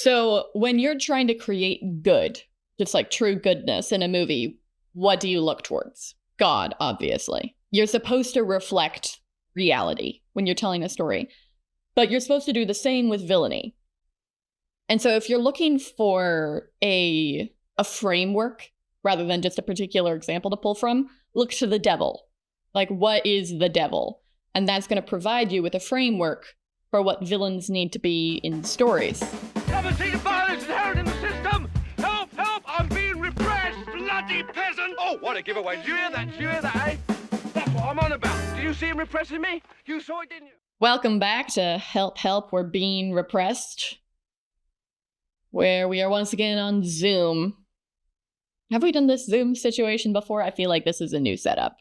So when you're trying to create good, just like true goodness in a movie, what do you look towards? God, obviously. You're supposed to reflect reality when you're telling a story, but you're supposed to do the same with villainy. And so if you're looking for a framework rather than just a particular example to pull from, look to the devil. Like, what is the devil? And that's going to provide you with a framework for what villains need to be in stories. Haven't seen violence inherent in the system! Help, help, I'm being repressed, bloody peasant! Oh, what a giveaway. Did you hear that? Did you hear that, eh? That's what I'm on about. Did you see him repressing me? You saw it, didn't you? Welcome back to Help, Help, We're Being Repressed, where we are once again on Zoom. Have we done this Zoom situation before? I feel like this is a new setup.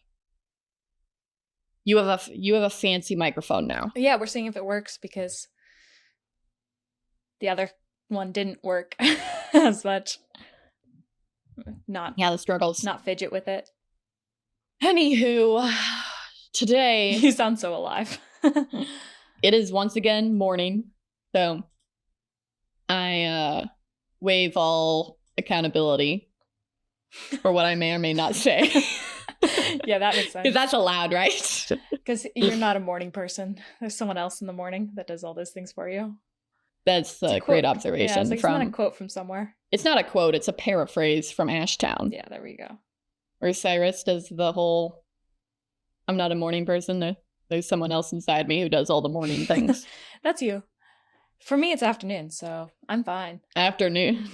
You have a fancy microphone now. Yeah, we're seeing if it works because the other one didn't work as much. The struggles. Not fidget with it. Anywho, today You sound so alive. it is once again morning, so I waive all accountability for what I may or may not say. Yeah, that makes sense. Because that's allowed, right? Because you're not a morning person. There's someone else in the morning that does all those things for you. That's a great observation. Yeah, it's not a quote from somewhere. It's not a quote, it's a paraphrase from Ashtown. Yeah, there we go. Where Cyrus does the whole, I'm not a morning person, there's someone else inside me who does all the morning things. That's you. For me, it's afternoon, so I'm fine. Afternoon.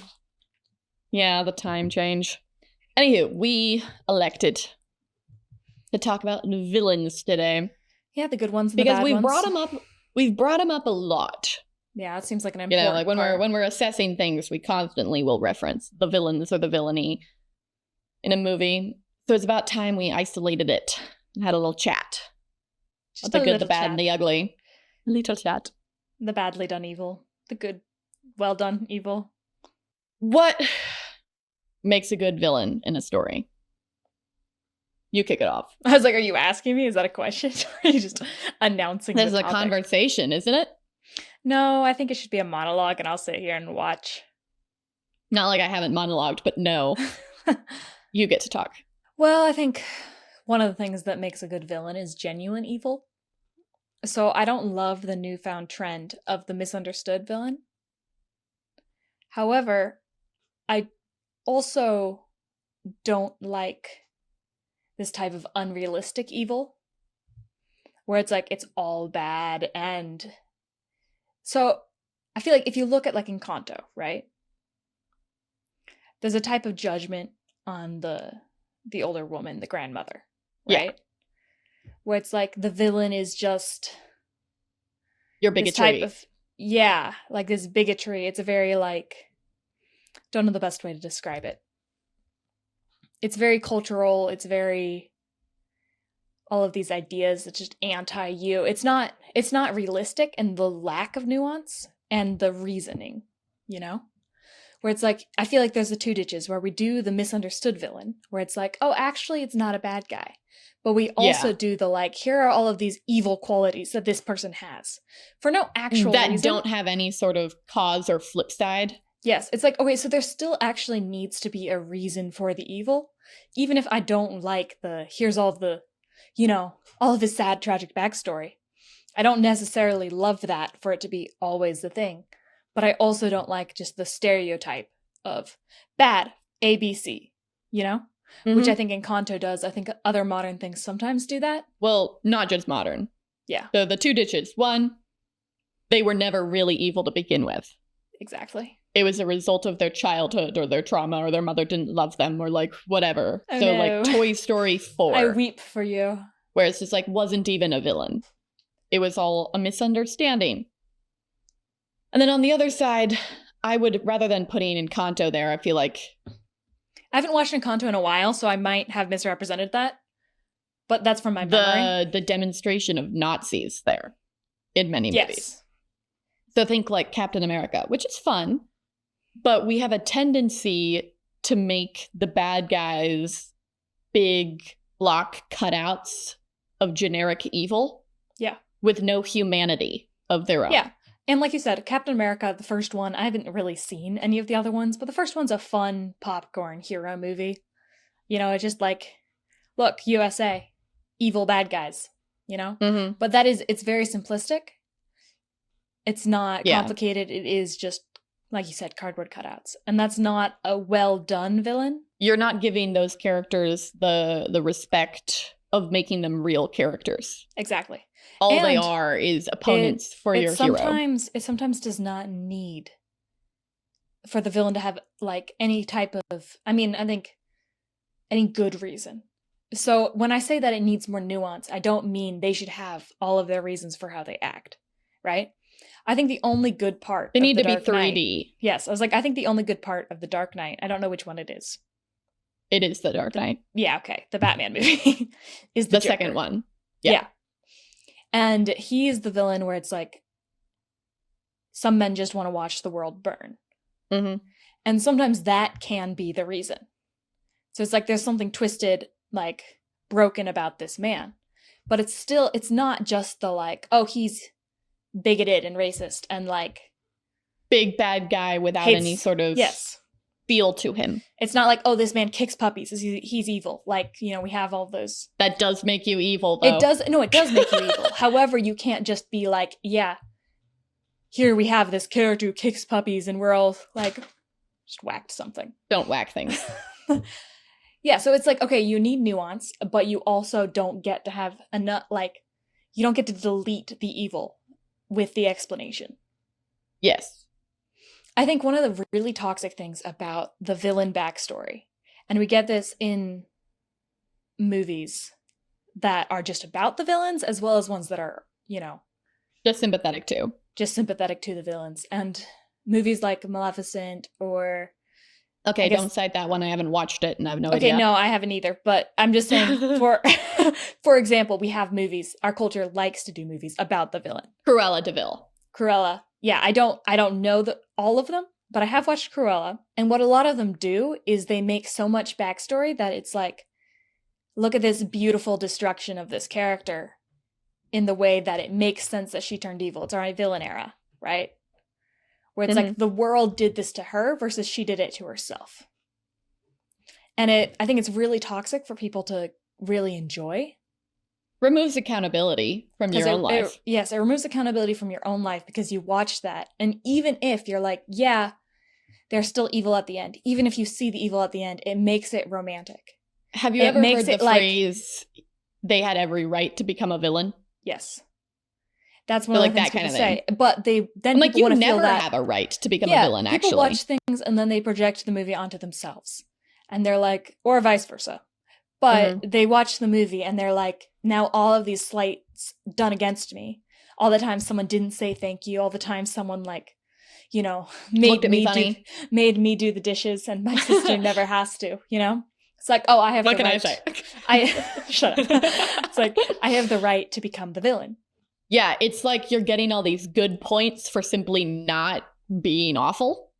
Yeah, the time change. Anywho, we elected to talk about villains today. Yeah, the good ones and the bad ones. Because we've brought them up a lot. Yeah, it seems like an important like when we're assessing things, we constantly will reference the villains or the villainy in a movie. So it's about time we isolated it and had a little chat. Just the good, the bad, and the ugly. A little chat. The badly done evil. The good, well done evil. What makes a good villain in a story? You kick it off. I was like, are you asking me? Is that a question? Or are you just announcing This is the a topic? conversation, isn't it? No, I think it should be a monologue and I'll sit here and watch. Not like I haven't monologued, but no. You get to talk. Well, I think one of the things that makes a good villain is genuine evil. So I don't love the newfound trend of the misunderstood villain. However, I also don't like this type of unrealistic evil where it's like it's all bad. And so I feel like if you look at like Encanto, right? There's a type of judgment on the older woman, the grandmother, right? Yeah. Where it's like the villain is just your bigotry. Like this bigotry. It's a very like, don't know the best way to describe it. It's very cultural. It's very all of these ideas that's just anti-you. It's not realistic in the lack of nuance and the reasoning, you know? Where it's like, I feel like there's the two ditches where we do the misunderstood villain, where it's like, oh, actually it's not a bad guy. But we also do the like, here are all of these evil qualities that this person has for no actual reason. That don't have any sort of cause or flip side. Yes, it's like, okay, so there still actually needs to be a reason for the evil. Even if I don't like here's all the, all of his sad, tragic backstory. I don't necessarily love that for it to be always the thing. But I also don't like just the stereotype of bad, ABC, Mm-hmm. Which I think Encanto does. I think other modern things sometimes do that. Well, not just modern. Yeah. So the two ditches. One, they were never really evil to begin with. Exactly. It was a result of their childhood or their trauma or their mother didn't love them or like whatever. Oh, so no. like Toy Story 4. I weep for you. Where it's just like wasn't even a villain. It was all a misunderstanding. And then on the other side, I would, rather than putting Encanto there, I feel like... I haven't watched Encanto in a while, so I might have misrepresented that. But that's from my memory. The demonstration of Nazis there in many movies. Yes. So think like Captain America, which is fun, but we have a tendency to make the bad guys big block cutouts of generic evil. Yeah. With no humanity of their own. Yeah. And like you said, Captain America, the first one, I haven't really seen any of the other ones, but the first one's a fun popcorn hero movie. You know, it's just like, look, USA, evil bad guys, you know? Mm-hmm. But it's very simplistic. It's not complicated. It is just, like you said, cardboard cutouts. And that's not a well done villain. You're not giving those characters the respect of making them real characters. Exactly. All they are is opponents for your hero. It sometimes does not need for the villain to have like any type of, I think any good reason. So when I say that it needs more nuance, I don't mean they should have all of their reasons for how they act, right? I think the only good part they need of to the be Dark 3D. Knight, yes, I was like, I think the only good part of the Dark Knight, I don't know which one it is. It is the Dark Knight. Yeah, okay. The Batman movie is the Joker. second one. Yeah. And he is the villain where it's like some men just want to watch the world burn. Mm-hmm. And sometimes that can be the reason. So it's like there's something twisted, like broken about this man. But it's not just the like, oh, he's bigoted and racist and like big bad guy without any sort of feel to him. It's not like, oh, this man kicks puppies, he's evil. Like, you know, we have all those. That does make you evil, though. It does make you evil. However, you can't just be like, yeah, here we have this character who kicks puppies and we're all like, just whacked something. Don't whack things. Yeah, so it's like, okay, you need nuance, but you also don't get to have enough, like, you don't get to delete the evil with the explanation. Yes. I think one of the really toxic things about the villain backstory, and we get this in movies that are just about the villains, as well as ones that are, you know, just sympathetic to the villains. And movies like Maleficent or... Okay, don't cite that one. I haven't watched it and I have no idea. Okay, no, I haven't either. But I'm just saying, for example, we have movies. Our culture likes to do movies about the villain. Cruella de Vil. Cruella. Yeah, I don't know all of them, but I have watched Cruella. And what a lot of them do is they make so much backstory that it's like, look at this beautiful destruction of this character in the way that it makes sense that she turned evil. It's our villain era, right? Where it's like the world did this to her versus she did it to herself. And I think it's really toxic for people to really enjoy. Removes accountability from your own life. Yes, it removes accountability from your own life because you watch that. And even if you're like, yeah, they're still evil at the end. Even if you see the evil at the end, it makes it romantic. Have you ever heard the phrase, they had every right to become a villain? Yes. That's one of the things people say. But then like, people want to feel that. You never have a right to become a villain, actually. People watch things and then they project the movie onto themselves. And they're like, or vice versa. But they watch the movie and they're like, now all of these slights done against me. All the time someone didn't say thank you. All the time someone like, you know, made me do the dishes and my sister never has to, you know? It's like, oh, I have what the right. What can I say? Shut up. It's like, I have the right to become the villain. Yeah, it's like you're getting all these good points for simply not being awful.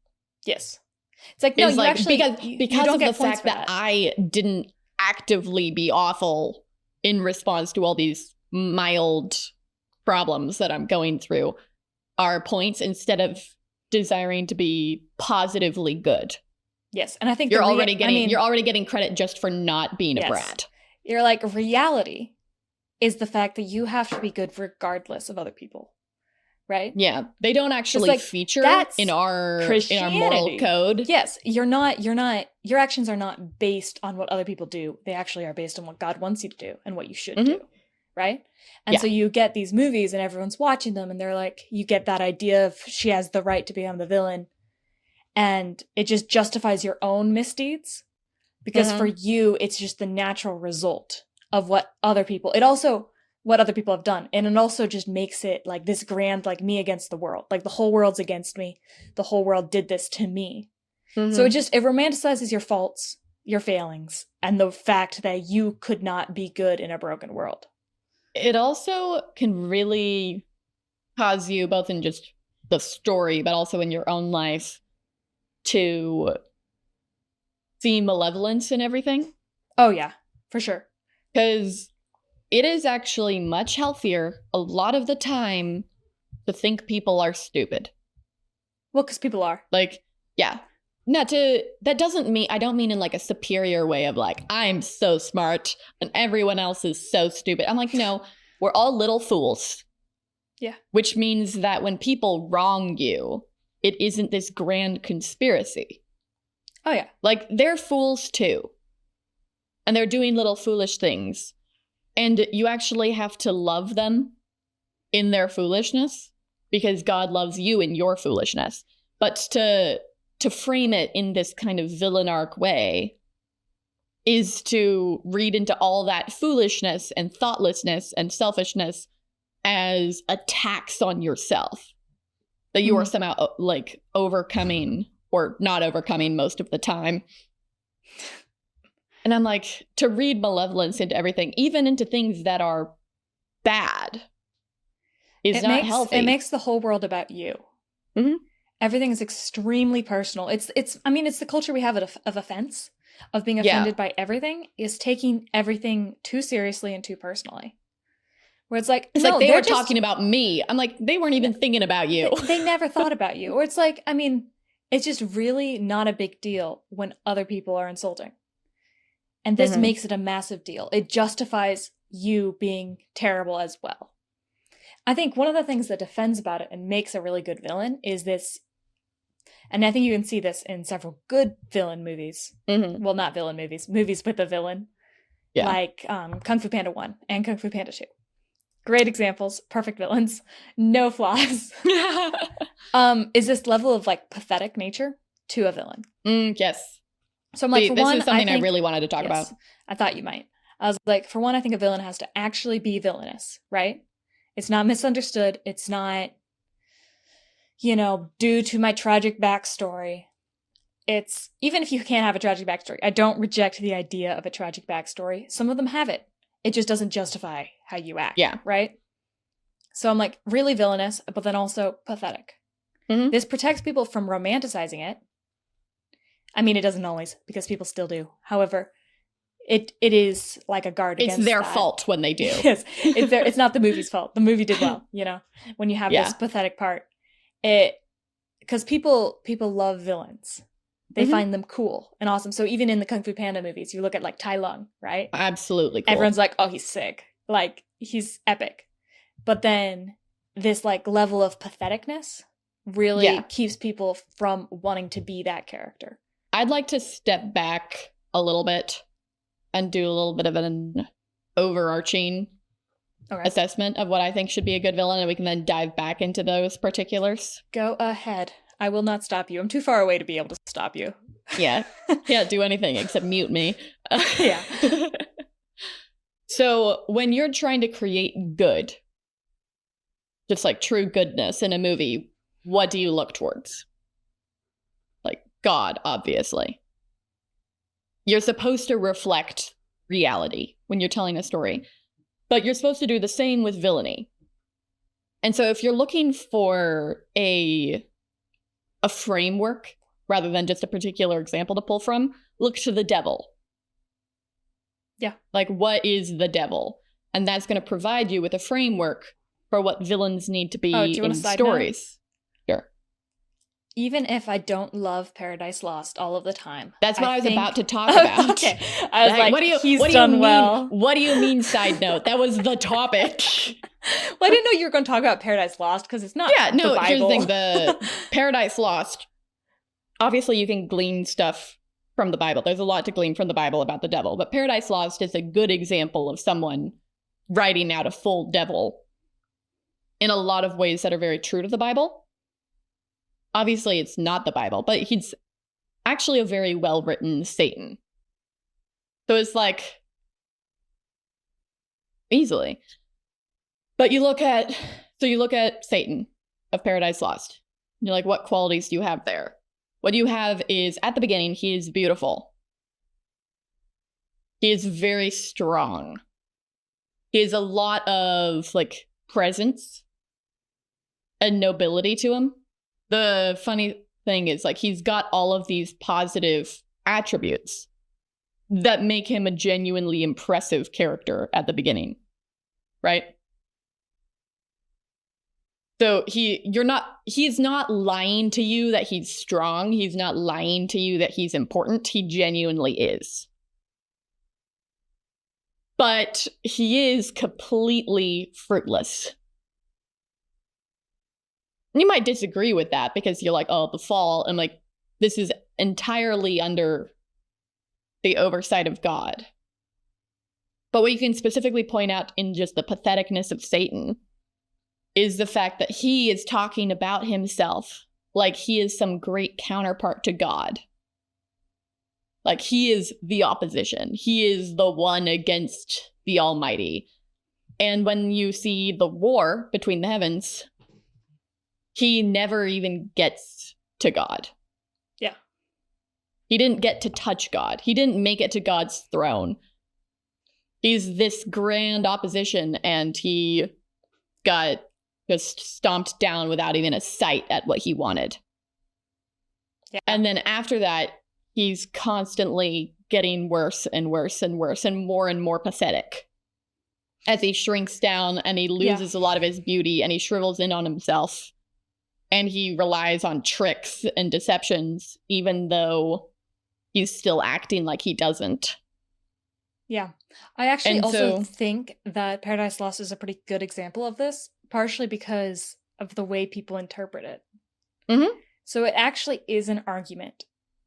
Yes. It's like, no, it's you like, actually... Because of the fact that I didn't actively be awful in response to all these mild problems that I'm going through are points instead of desiring to be positively good. Yes, and I think you're already getting credit just for not being a brat. You're like, reality is the fact that you have to be good regardless of other people, right? Yeah, they don't actually feature in our moral code. Yes, your actions are not based on what other people do. They actually are based on what God wants you to do and what you should do, right? And so you get these movies and everyone's watching them and they're like, you get that idea of she has the right to become the villain. And it just justifies your own misdeeds because for you, it's just the natural result of what other people have done. And it also just makes it like this grand, like me against the world, like the whole world's against me. The whole world did this to me. So it romanticizes your faults, your failings, and the fact that you could not be good in a broken world. It also can really cause you, both in just the story, but also in your own life, to see malevolence in everything. Oh yeah, for sure. Because it is actually much healthier a lot of the time to think people are stupid. Well, because people are. Like, yeah. That doesn't mean, I don't mean in like a superior way of like, I'm so smart and everyone else is so stupid. I'm like, no, we're all little fools. Yeah. Which means that when people wrong you, it isn't this grand conspiracy. Oh, yeah. Like, they're fools too. And they're doing little foolish things. And you actually have to love them in their foolishness because God loves you in your foolishness. But to frame it in this kind of villain arc way is to read into all that foolishness and thoughtlessness and selfishness as attacks on yourself that you are somehow like overcoming or not overcoming most of the time. And I'm like, to read malevolence into everything, even into things that are bad, is not healthy. It makes the whole world about you. Mm-hmm. Everything is extremely personal. It's the culture we have of offense, of being offended by everything, is taking everything too seriously and too personally. Where it's like, no, like they were talking about me. I'm like, they weren't even thinking about you. They never thought about you. Or it's like, I mean, it's just really not a big deal when other people are insulting. And this makes it a massive deal. It justifies you being terrible as well. I think one of the things that defends about it and makes a really good villain is this, and I think you can see this in several good villain movies. Well, not villain movies, movies with a villain. Yeah. Like Kung Fu Panda 1 and Kung Fu Panda 2. Great examples, perfect villains, no flaws. Is this level of like pathetic nature to a villain. Yes. So I'm like, for this one, is something I really wanted to talk about. I thought you might. I was like, for one, I think a villain has to actually be villainous, right? It's not misunderstood. It's not, due to my tragic backstory. It's, even if you can't have a tragic backstory, I don't reject the idea of a tragic backstory. Some of them have it. It just doesn't justify how you act. Yeah. Right? So I'm like, really villainous, but then also pathetic. This protects people from romanticizing it. I mean, it doesn't always, because people still do. However, it is like a guard against It's their that. fault when they do. Yes. It's not the movie's fault. The movie did well, when you have this pathetic part. Because people love villains. They find them cool and awesome. So even in the Kung Fu Panda movies, you look at like Tai Lung, right? Absolutely cool. Everyone's like, oh, he's sick. Like, he's epic. But then this like level of patheticness really keeps people from wanting to be that character. I'd like to step back a little bit and do a little bit of an overarching assessment of what I think should be a good villain, and we can then dive back into those particulars. Go ahead. I will not stop you. I'm too far away to be able to stop you. Yeah. Can't do anything except mute me. Yeah. So when you're trying to create good, just like true goodness in a movie, what do you look towards? Like God, obviously. You're supposed to reflect reality when you're telling a story, but you're supposed to do the same with villainy. And so if you're looking for a framework rather than just a particular example to pull from, look to the devil. Yeah. Like, what is the devil? And that's going to provide you with a framework for what villains need to be in stories. Sure. Even if I don't love Paradise Lost all of the time. That's what I was about to talk about. Okay. I was like, what do you mean, side note? That was the topic. Well, I didn't know you were going to talk about Paradise Lost because it's not the Bible. Here's the thing. The Paradise Lost, obviously you can glean stuff from the Bible. There's a lot to glean from the Bible about the devil, but Paradise Lost is a good example of someone writing out a full devil in a lot of ways that are very true to the Bible. Obviously, it's not the Bible, but he's actually a very well-written Satan. So it's like, easily. But you look at Satan of Paradise Lost. And you're like, what qualities do you have there? What you have is, at the beginning, he is beautiful. He is very strong. He has a lot of, like, presence and nobility to him. The funny thing is, like, he's got all of these positive attributes that make him a genuinely impressive character at the beginning, right? So he's not lying to you that he's strong. He's not lying to you that he's important. He genuinely is. But he is completely fruitless. You might disagree with that because you're like, oh, the fall. I'm like, this is entirely under the oversight of God. But what you can specifically point out in just the patheticness of Satan is the fact that he is talking about himself like he is some great counterpart to God. Like he is the opposition. He is the one against the Almighty. And when you see the war between the heavens, he never even gets to God. Yeah. He didn't get to touch God. He didn't make it to God's throne. He's this grand opposition, and he got just stomped down without even a sight at what he wanted. Yeah. And then after that, he's constantly getting worse and worse and worse and more pathetic as he shrinks down and he loses a lot of his beauty and he shrivels in on himself and he relies on tricks and deceptions, even though he's still acting like he doesn't. Yeah. I actually also think that Paradise Lost is a pretty good example of this, partially because of the way people interpret it. Mm-hmm. So it actually is an argument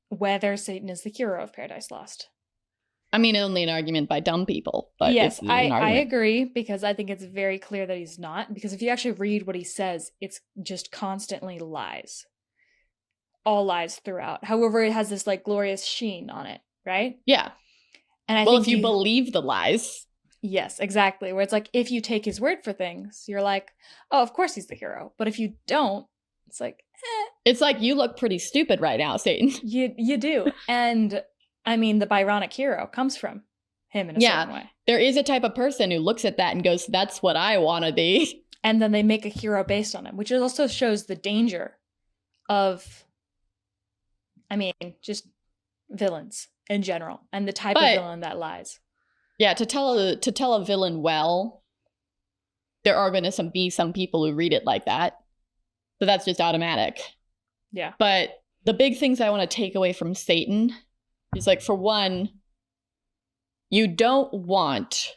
whether Satan is the hero of Paradise Lost. I mean, only an argument by dumb people. But yes, I agree, because I think it's very clear that he's not. Because if you actually read what he says, it's just constantly lies. All lies throughout. However, it has this like glorious sheen on it, right? Yeah. And I think if you you believe the lies. Yes, exactly. Where it's like, if you take his word for things, you're like, oh, of course he's the hero. But if you don't, it's like, It's like, you look pretty stupid right now, Satan. You do. And I mean, the Byronic hero comes from him in a certain way. There is a type of person who looks at that and goes, that's what I want to be. And then they make a hero based on him, which also shows the danger of, I mean, just villains in general and the type of villain that lies. Yeah, to tell a villain well, there are going to be some people who read it like that. So that's just automatic. Yeah. But the big things I want to take away from Satan is, like, for one, you don't want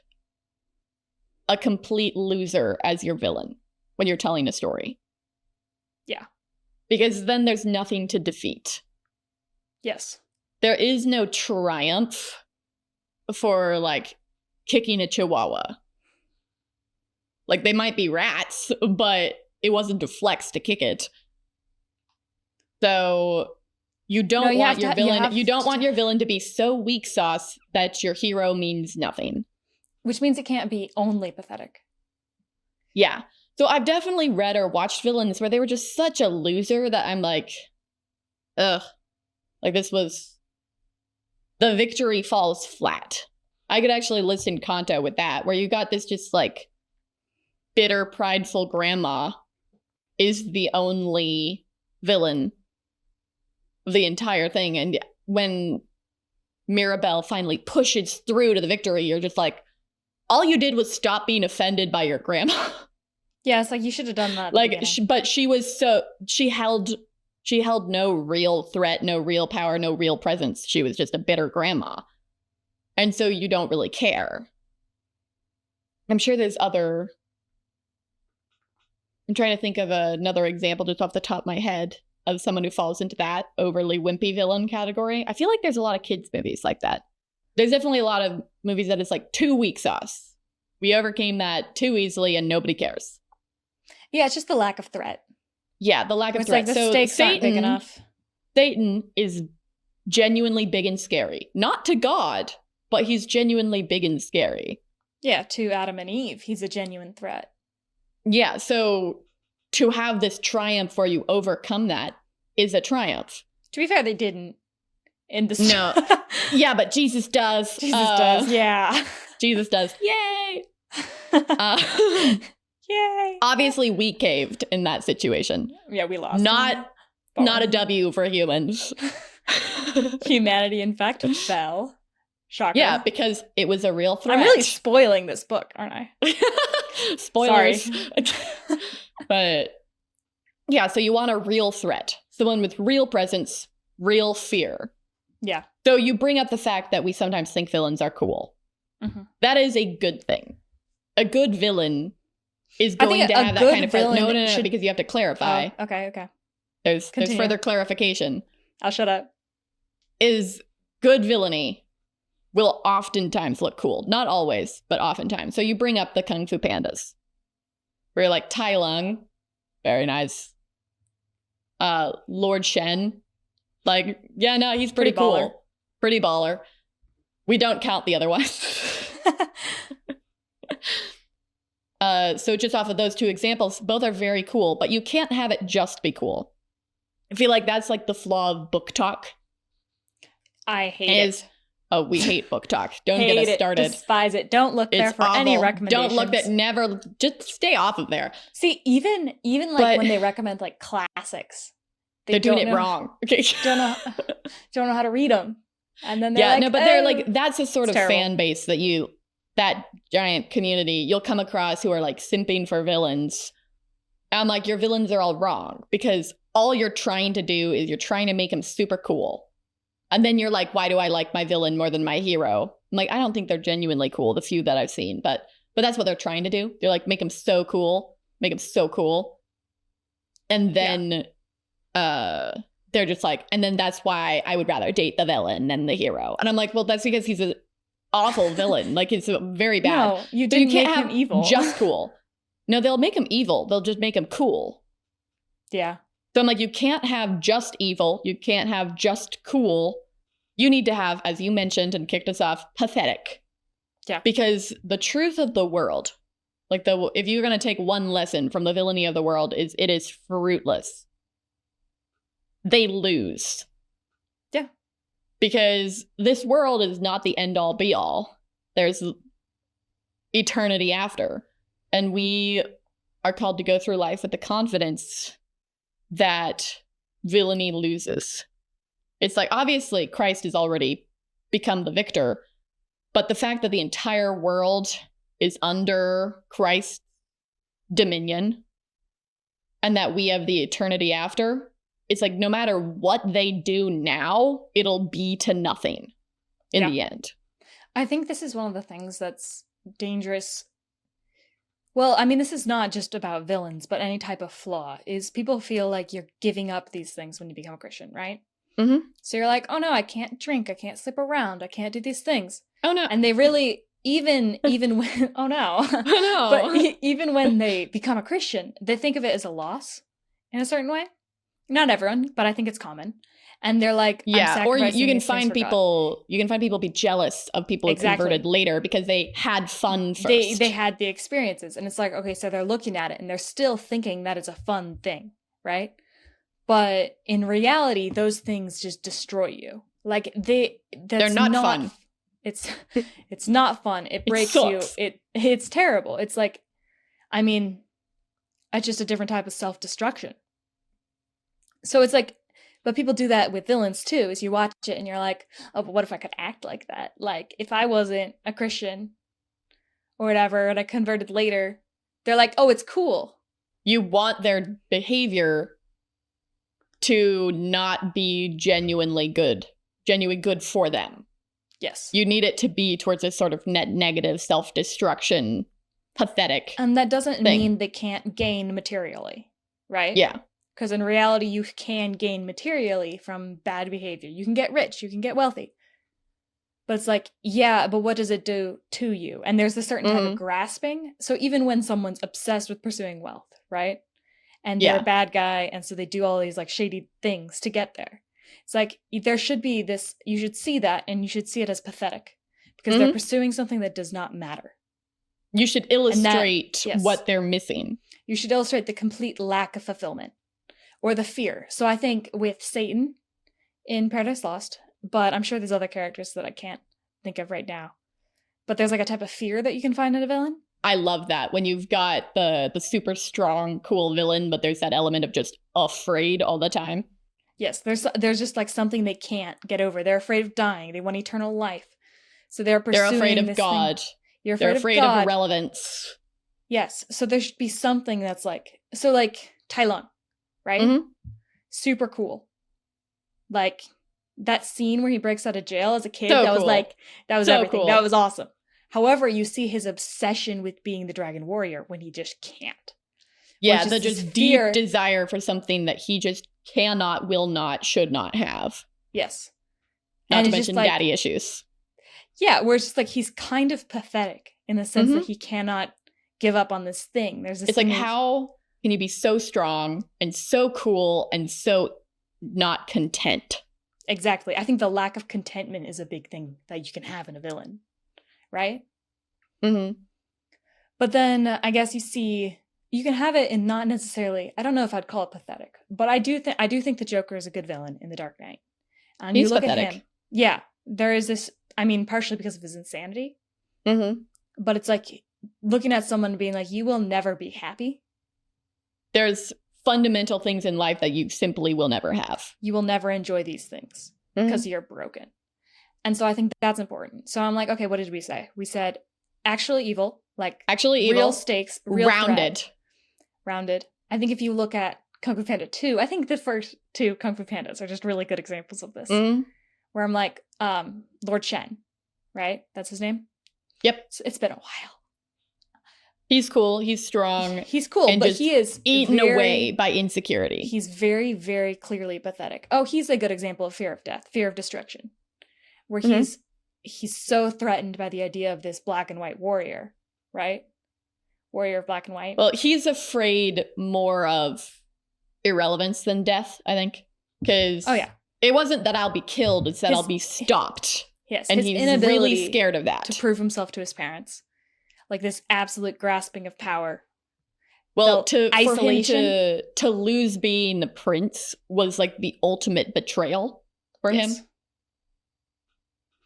a complete loser as your villain when you're telling a story. Yeah. Because then there's nothing to defeat. Yes. There is no triumph for, like, kicking a chihuahua. Like, they might be rats, but it wasn't a flex to kick it. So you don't want your villain. You don't want your villain to be so weak sauce that your hero means nothing. Which means it can't be only pathetic. Yeah. So I've definitely read or watched villains where they were just such a loser that I'm like, ugh. Like, this was, the victory falls flat. I could actually listen Kanto with that, where you got this just like bitter, prideful grandma is the only villain of the entire thing. And when Mirabelle finally pushes through to the victory, you're just like, all you did was stop being offended by your grandma. Yeah, it's like, you should have done that. Like, but she held no real threat, no real power, no real presence. She was just a bitter grandma. And so you don't really care. I'm sure there's other... I'm trying to think of another example just off the top of my head of someone who falls into that overly wimpy villain category. I feel like there's a lot of kids' movies like that. There's definitely a lot of movies that is like too weak sauce. We overcame that too easily and nobody cares. Yeah, it's just the lack of threat. Yeah, the lack of threat. Like the stakes aren't big enough. Satan is genuinely big and scary. Not to God, but he's genuinely big and scary. Yeah, to Adam and Eve, he's a genuine threat. Yeah, so to have this triumph where you overcome that is a triumph. To be fair, they didn't in the story. No. Yeah, but Jesus does. Jesus does, yeah. Jesus does. Yay! Yay! Obviously, we caved in that situation. Yeah, we lost. Not a W for humans. Humanity, in fact, fell. Shocker. Yeah, because it was a real threat. I'm really spoiling this book, aren't I? Spoilers. Sorry. But Yeah, so you want a real threat. Someone with real presence, real fear. Yeah. So you bring up the fact that we sometimes think villains are cool. Mm-hmm. That is a good thing. A good villain is going to have that kind of presence. No, because you have to clarify. Oh, okay. There's further clarification. I'll shut up. Is good villainy will oftentimes look cool. Not always, but oftentimes. So you bring up the Kung Fu Pandas. Where you're like, Tai Lung, very nice. Lord Shen, like, yeah, no, he's pretty cool. Baller. Pretty baller. We don't count the other ones. So just off of those two examples, both are very cool, but you can't have it just be cool. I feel like that's like the flaw of book talk. I hate it. Oh, we hate book talk. Don't hate get us started. Despise it. Don't look there for any recommendations. Don't look at never. Just stay off of there. See, even like when they recommend like classics, they're doing it wrong. Okay, don't know how to read them, and then they're they're like that's a sort of fan base that giant community you'll come across who are like simping for villains. I'm like, your villains are all wrong because all you're trying to do is you're trying to make them super cool. And then you're like, why do I like my villain more than my hero? I'm like, I don't think they're genuinely cool, the few that I've seen. But that's what they're trying to do. They're like, make them so cool. Make them so cool. And then they're just like, and then that's why I would rather date the villain than the hero. And I'm like, well, that's because he's an awful villain. Like, it's very bad. No, you didn't can't make have him evil. Just cool. No, they'll make him evil. They'll just make him cool. Yeah. So I'm like, you can't have just evil. You can't have just cool. You need to have, as you mentioned and kicked us off, pathetic. Yeah. Because the truth of the world, like if you're going to take one lesson from the villainy of the world, is it is fruitless. They lose. Yeah. Because this world is not the end all be all. There's eternity after. And we are called to go through life with the confidence that villainy loses. It's like, obviously, Christ has already become the victor, but the fact that the entire world is under Christ's dominion and that we have the eternity after, it's like no matter what they do now, it'll be to nothing in the end. I think this is one of the things that's dangerous. Well, I mean, this is not just about villains, but any type of flaw, is people feel like you're giving up these things when you become a Christian, right? Mm-hmm. So you're like, oh no, I can't drink, I can't sleep around, I can't do these things. Oh no. And they really, even when, oh no. Oh no. But even when they become a Christian, they think of it as a loss in a certain way. Not everyone, but I think it's common. And they're like, yeah, or you can find people, be jealous of people who converted later because they had fun first. They had the experiences, and it's like, okay, so they're looking at it and they're still thinking that it's a fun thing, right? But in reality, those things just destroy you. Like they're not fun. It's not fun. It breaks you. It's terrible. It's like, I mean, it's just a different type of self-destruction. So it's like, but people do that with villains too, is you watch it and you're like, oh, but what if I could act like that? Like, if I wasn't a Christian or whatever, and I converted later, they're like, oh, it's cool. You want their behavior to not be genuinely good for them. Yes. You need it to be towards a sort of net negative self-destruction, pathetic And that doesn't mean they can't gain materially, right? Yeah. Because in reality, you can gain materially from bad behavior. You can get rich, you can get wealthy. But it's like, yeah, but what does it do to you? And there's a certain type of grasping. So even when someone's obsessed with pursuing wealth, right? And they're a bad guy, and so they do all these like shady things to get there. It's like, there should be this, you should see that, and you should see it as pathetic. Because they're pursuing something that does not matter. You should illustrate what they're missing. You should illustrate the complete lack of fulfillment. Or the fear. So I think with Satan in Paradise Lost, but I'm sure there's other characters that I can't think of right now. But there's like a type of fear that you can find in a villain. I love that. When you've got the super strong, cool villain, but there's that element of just afraid all the time. Yes, there's just like something they can't get over. They're afraid of dying. They want eternal life. So they're afraid of God. They're afraid of relevance. Yes. So there should be something that's like, so like Tai Lung. right? Mhm. Super cool. Like that scene where he breaks out of jail as a kid, So that was cool. like, that was So everything. cool. That was awesome. However, you see his obsession with being the Dragon Warrior when he just can't. Yeah, Which the is this just fear- deep desire for something that he just cannot, will not, should not have. Yes. Not And to it's just mention like- daddy issues. Yeah, where it's just like he's kind of pathetic in the sense that Mhm. he cannot give up on this thing. There's this It's like, thing where- how can you be so strong and so cool and so not content? Exactly. I think the lack of contentment is a big thing that you can have in a villain, right? Mm-hmm. But then I guess you can have it in not necessarily, I don't know if I'd call it pathetic, but I do think the Joker is a good villain in The Dark Knight. And He's you look pathetic. at him. Yeah, there is this, I mean, partially because of his insanity, Mm-hmm. but it's like looking at someone being like, you will never be happy. There's fundamental things in life that you simply will never have. You will never enjoy these things Mhm. because you're broken. And so I think that's important. So I'm like, okay, what did we say? We said actually evil, like Actually, real evil, stakes, real rounded. threat. Rounded. I think if you look at Kung Fu Panda 2, I think the first two Kung Fu Pandas are just really good examples of this. Mhm. Where I'm like, Lord Shen, right? That's his name? Yep. It's been a while. He's cool. He's strong. He's cool, and but just he is eaten very- away by insecurity. He's very, very clearly pathetic. Oh, he's a good example of fear of death, fear of destruction. Where Mhm. he's so threatened by the idea of this black and white warrior, right? Warrior of black and white. Well, he's afraid more of irrelevance than death, I think. Because Oh, yeah. it wasn't that I'll be killed, it's that His- I'll be stopped. Yes, And his he's inability really scared of that. to prove himself to his parents. Like this absolute grasping of power. Well, the for him isolation. to lose being the prince was like the ultimate betrayal for Yes. him.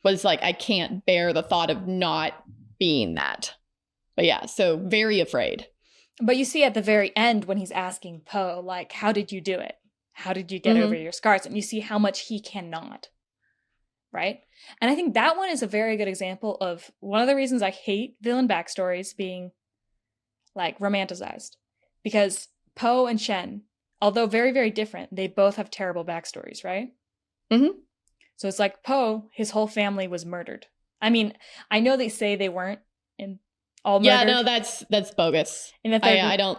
Was like, I can't bear the thought of not being that. But yeah, so very afraid. But you see at the very end when he's asking Poe, like, how did you do it? How did you get Mhm. over your scars? And you see how much he cannot. Right? And I think that one is a very good example of one of the reasons I hate villain backstories being like romanticized. Because Poe and Shen, although very, very different, they both have terrible backstories, right? Mhm. So it's like Poe, his whole family was murdered. I mean, I know they say they weren't in all murdered. Yeah, no, that's bogus. in the third I movie. don't.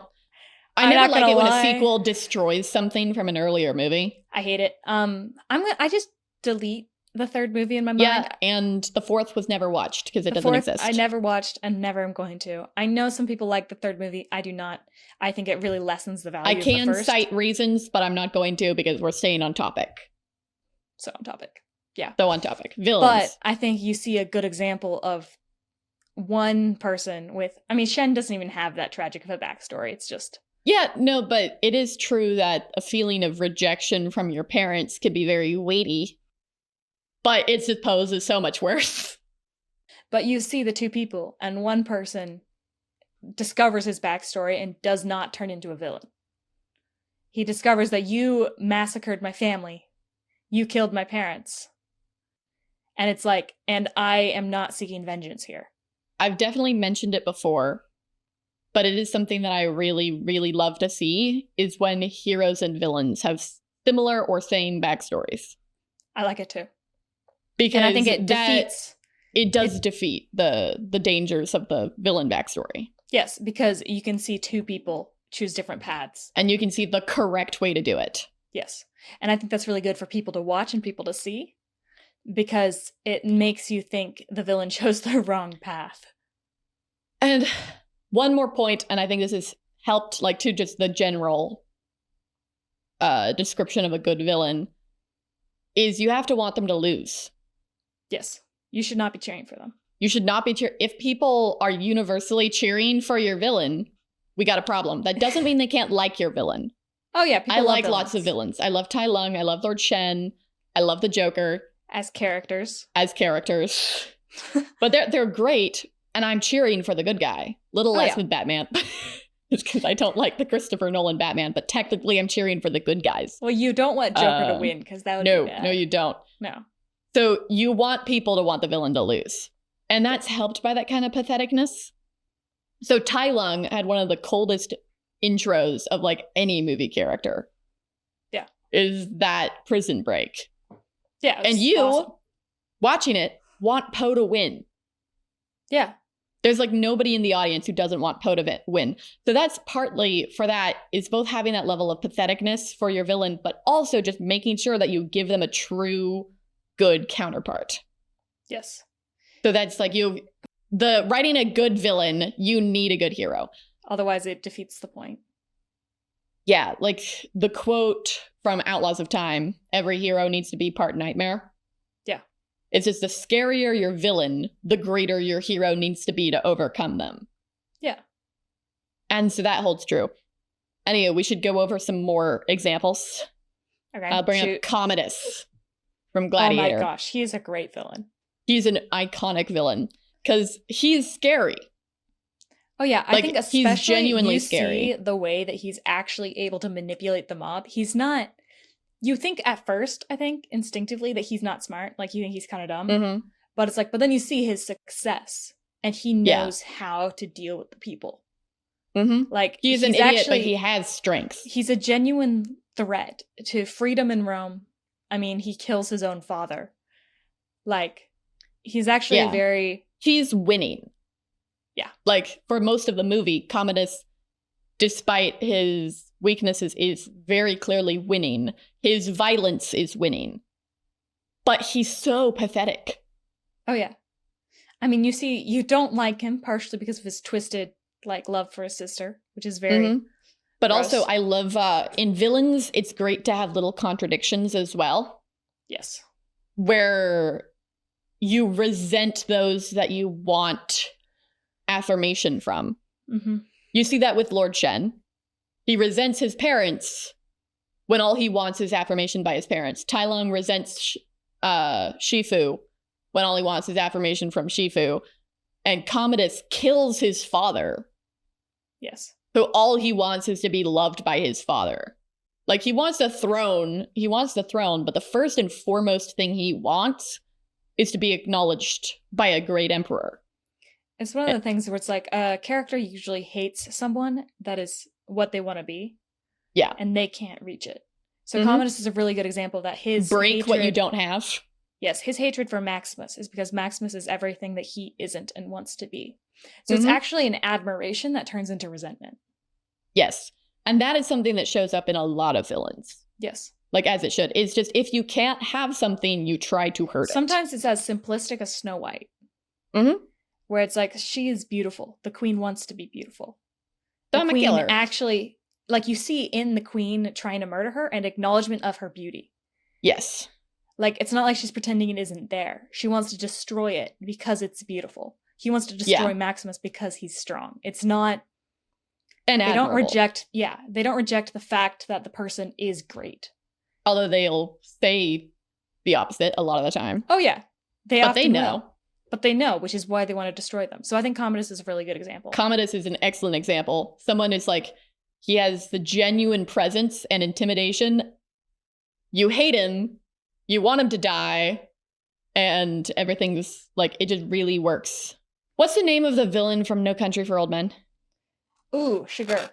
I'm I never not like gonna it when lie. a sequel destroys something from an earlier movie. I hate it. I just delete the third movie in my mind. Yeah, and the fourth was never watched because it The doesn't fourth, exist. I never watched and never am going to. I know some people like the third movie. I do not. I think it really lessens the value I of can the first. cite reasons, but I'm not going to because we're staying on topic. So on topic. So on topic. Villains. But I think you see a good example of one person with, I mean, Shen doesn't even have that tragic of a backstory. It's just, Yeah, no, but it is true that a feeling of rejection from your parents could be very weighty. But it's supposed is so much worse. but you see the two people and one person discovers his backstory and does not turn into a villain. He discovers that you massacred my family. You killed my parents. And it's like, and I am not seeking vengeance here. I've definitely mentioned it before, but it is something that I really, really love to see is when heroes and villains have similar or same backstories. I like it too. Because And I think it that- defeats, it does defeat the dangers of the villain backstory. yes, because you can see two people choose different paths. And you can see the correct way to do it. Yes. And I think that's really good for people to watch and people to see because it makes you think the villain chose the wrong path. And one more point, and I think this has helped like to just the general description of a good villain, is you have to want them to lose. Yes. You should not be cheering for them. You should not be if people are universally cheering for your villain, we got a problem. That doesn't mean they can't like your villain. Oh, yeah. People I love like lots of villains villains. I love Tai Lung. I love Lord Shen. I love the Joker as characters. as characters. But they're great, and I'm cheering for the good guy. Little Oh, less yeah. with Batman. Just because I don't like the Christopher Nolan Batman, but technically I'm cheering for the good guys. Well, you don't want Joker to win because that would No, be bad. no, you don't. No. So you want people to want the villain to lose. And that's helped by that kind of patheticness. So Tai Lung had one of the coldest intros of like any movie character. is that prison break. Yeah. And you, awesome. watching it, want Poe to win. Yeah. There's like nobody in the audience who doesn't want Poe to win. So that's partly for that is both having that level of patheticness for your villain, but also just making sure that you give them a true good counterpart. Yes. So that's like writing a good villain, you need a good hero. Otherwise it defeats the point. Yeah, like the quote from Outlaws of Time, every hero needs to be part nightmare. Yeah. It's just the scarier your villain, the greater your hero needs to be to overcome them. Yeah. And so that holds true. Anyway, we should go over some more examples. Okay. I'll bring up Commodus from Gladiator. Oh my gosh, he is a great villain. He's an iconic villain because he's scary. Oh yeah, I think especially he's genuinely you scary. see the way that he's actually able to manipulate the mob. He's not. You think at first, I think instinctively that he's not smart. Like you think he's kind of dumb, Mm-hmm. but it's like, but then you see his success, and he knows how to deal with the people. Mm-hmm. Like he's an idiot, but he has strength. He's a genuine threat to freedom in Rome. I mean, he kills his own father. Like he's actually very. He's winning. Yeah. Like, for most of the movie, Commodus, despite his weaknesses, is very clearly winning. His violence is winning. But he's so pathetic. Oh, yeah. I mean, you don't like him partially because of his twisted, like, love for his sister, which is very Mm-hmm. But gross. also, I love, in villains, it's great to have little contradictions as well. Yes. Where you resent those that you want affirmation from. Mm-hmm. You see that with Lord Shen. He resents his parents when all he wants is affirmation by his parents. Tai Lung resents Shifu when all he wants is affirmation from Shifu. And Commodus kills his father. Yes. So all he wants is to be loved by his father. Like, he wants the throne, but the first and foremost thing he wants is to be acknowledged by a great emperor. It's one of the things where it's like a character usually hates someone that is what they want to be. Yeah. And they can't reach it. So Commodus is a really good example of that. His break hatred, what you don't have. Yes, his hatred for Maximus is because Maximus is everything that he isn't and wants to be. So it's actually an admiration that turns into resentment. Yes. And that is something that shows up in a lot of villains. Yes. Like, as it should. It's just, if you can't have something, you try to hurt Sometimes it's as simplistic as Snow White. Mm-hmm. Where it's like, she is beautiful. The queen wants to be beautiful. So The I'm a queen killer. actually, like you see in the queen trying to murder her, an acknowledgement of her beauty. Yes. Like, it's not like she's pretending it isn't there. She wants to destroy it because it's beautiful. He wants to destroy Maximus because he's strong. It's not... And they don't reject the fact that the person is great. Although they'll say the opposite a lot of the time. Oh, yeah. But they know. Will. But they know, which is why they want to destroy them. So I think Commodus is a really good example. Commodus is an excellent example. Someone who's like, he has the genuine presence and intimidation. You hate him. You want him to die. And everything's like, it just really works. What's the name of the villain from No Country for Old Men? Ooh, Sugar.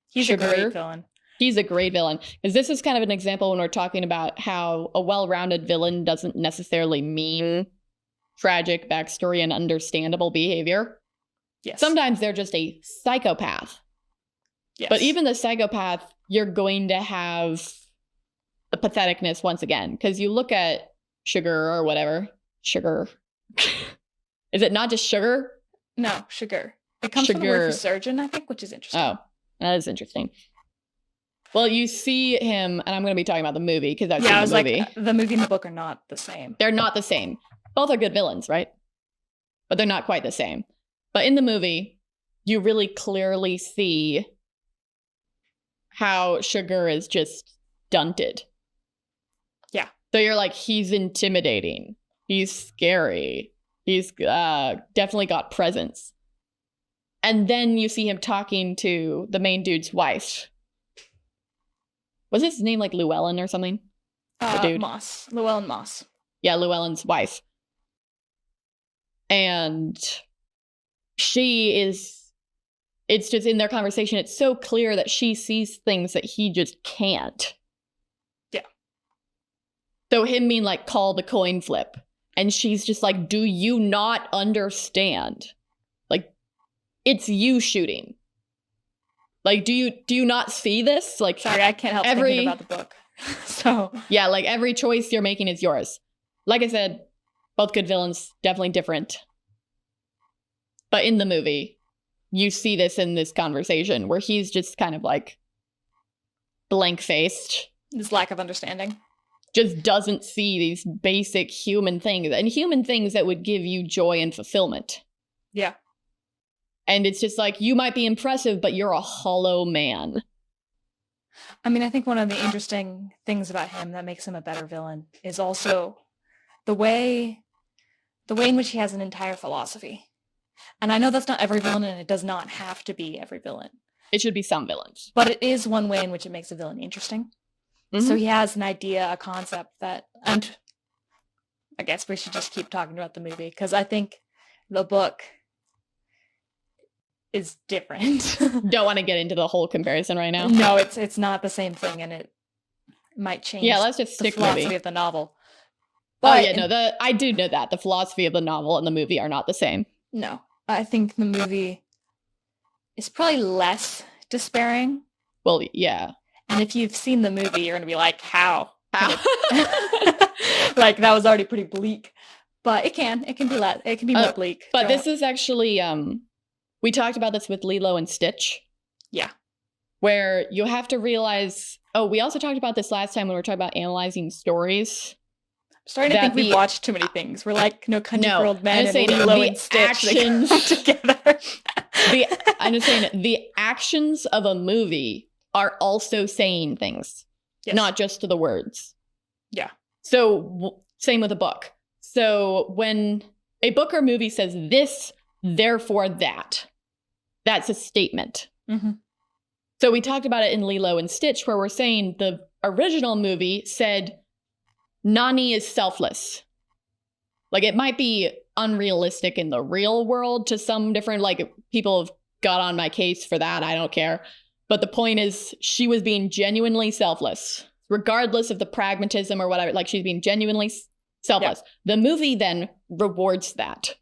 He's Sugar. a great villain. He's a great villain. Because this is kind of an example when we're talking about how a well-rounded villain doesn't necessarily mean tragic backstory and understandable behavior. Yes. Sometimes they're just a psychopath. Yes. But even the psychopath, you're going to have the patheticness once again. Because you look at Sugar or whatever. Sugar. Is it not just Sugar? No, Sugar. It comes from the word for surgeon, I think, which is interesting. Oh, that is interesting. Well, you see him, and I'm going to be talking about the movie because that's the movie. Like, the movie and the book are not the same. They're not the same. Both are good villains, right? But they're not quite the same. But in the movie, you really clearly see how Sugar is just stunted. Yeah. So you're like, he's intimidating. He's scary. He's definitely got presence. And then you see him talking to the main dude's wife. Was his name like Llewellyn or something? Moss. Llewellyn Moss. Yeah, Llewellyn's wife. And it's just in their conversation, it's so clear that she sees things that he just can't. So him being like, call the coin flip. And she's just like, do you not understand? Like, it's you shooting. Like, do you not see this? Like, sorry, I can't help thinking about the book. So yeah, like every choice you're making is yours. Like I said, both good villains, definitely different. But in the movie, you see this in this conversation where he's just kind of like blank-faced. This lack of understanding. Just doesn't see these basic human things and human things that would give you joy and fulfillment. Yeah. And it's just like, you might be impressive, but you're a hollow man. I mean, I think one of the interesting things about him that makes him a better villain is also the way in which he has an entire philosophy. And I know that's not every villain, and it does not have to be every villain. It should be some villains. But it is one way in which it makes a villain interesting. Mm-hmm. So he has an idea, a concept that, and I guess we should just keep talking about the movie, because I think the book is different. Don't want to get into the whole comparison right now. No, it's not the same thing, and it might change. Yeah, let's just stick the philosophy of the novel. But I do know that the philosophy of the novel and the movie are not the same. No, I think the movie is probably less despairing. Well, yeah. And if you've seen the movie, you're going to be like, how? How? Like, that was already pretty bleak. But it can be more bleak. But this is actually, we talked about this with Lilo and Stitch. Yeah. Where you have to realize, we also talked about this last time when we were talking about analyzing stories. I'm starting to think we watched too many things. We're like, No Country for Old Men and Lilo and Stitch actions together. I'm just saying, the actions of a movie are also saying things, not just the words. Yeah. So same with a book. So when a book or movie says this, therefore that, that's a statement. Mm-hmm. So we talked about it in Lilo and Stitch, where we're saying the original movie said Nani is selfless. Like, it might be unrealistic in the real world to some different, like, people have got on my case for that. I don't care. But the point is, she was being genuinely selfless, regardless of the pragmatism or whatever. Like, she's being genuinely selfless. Yeah. The movie then rewards that.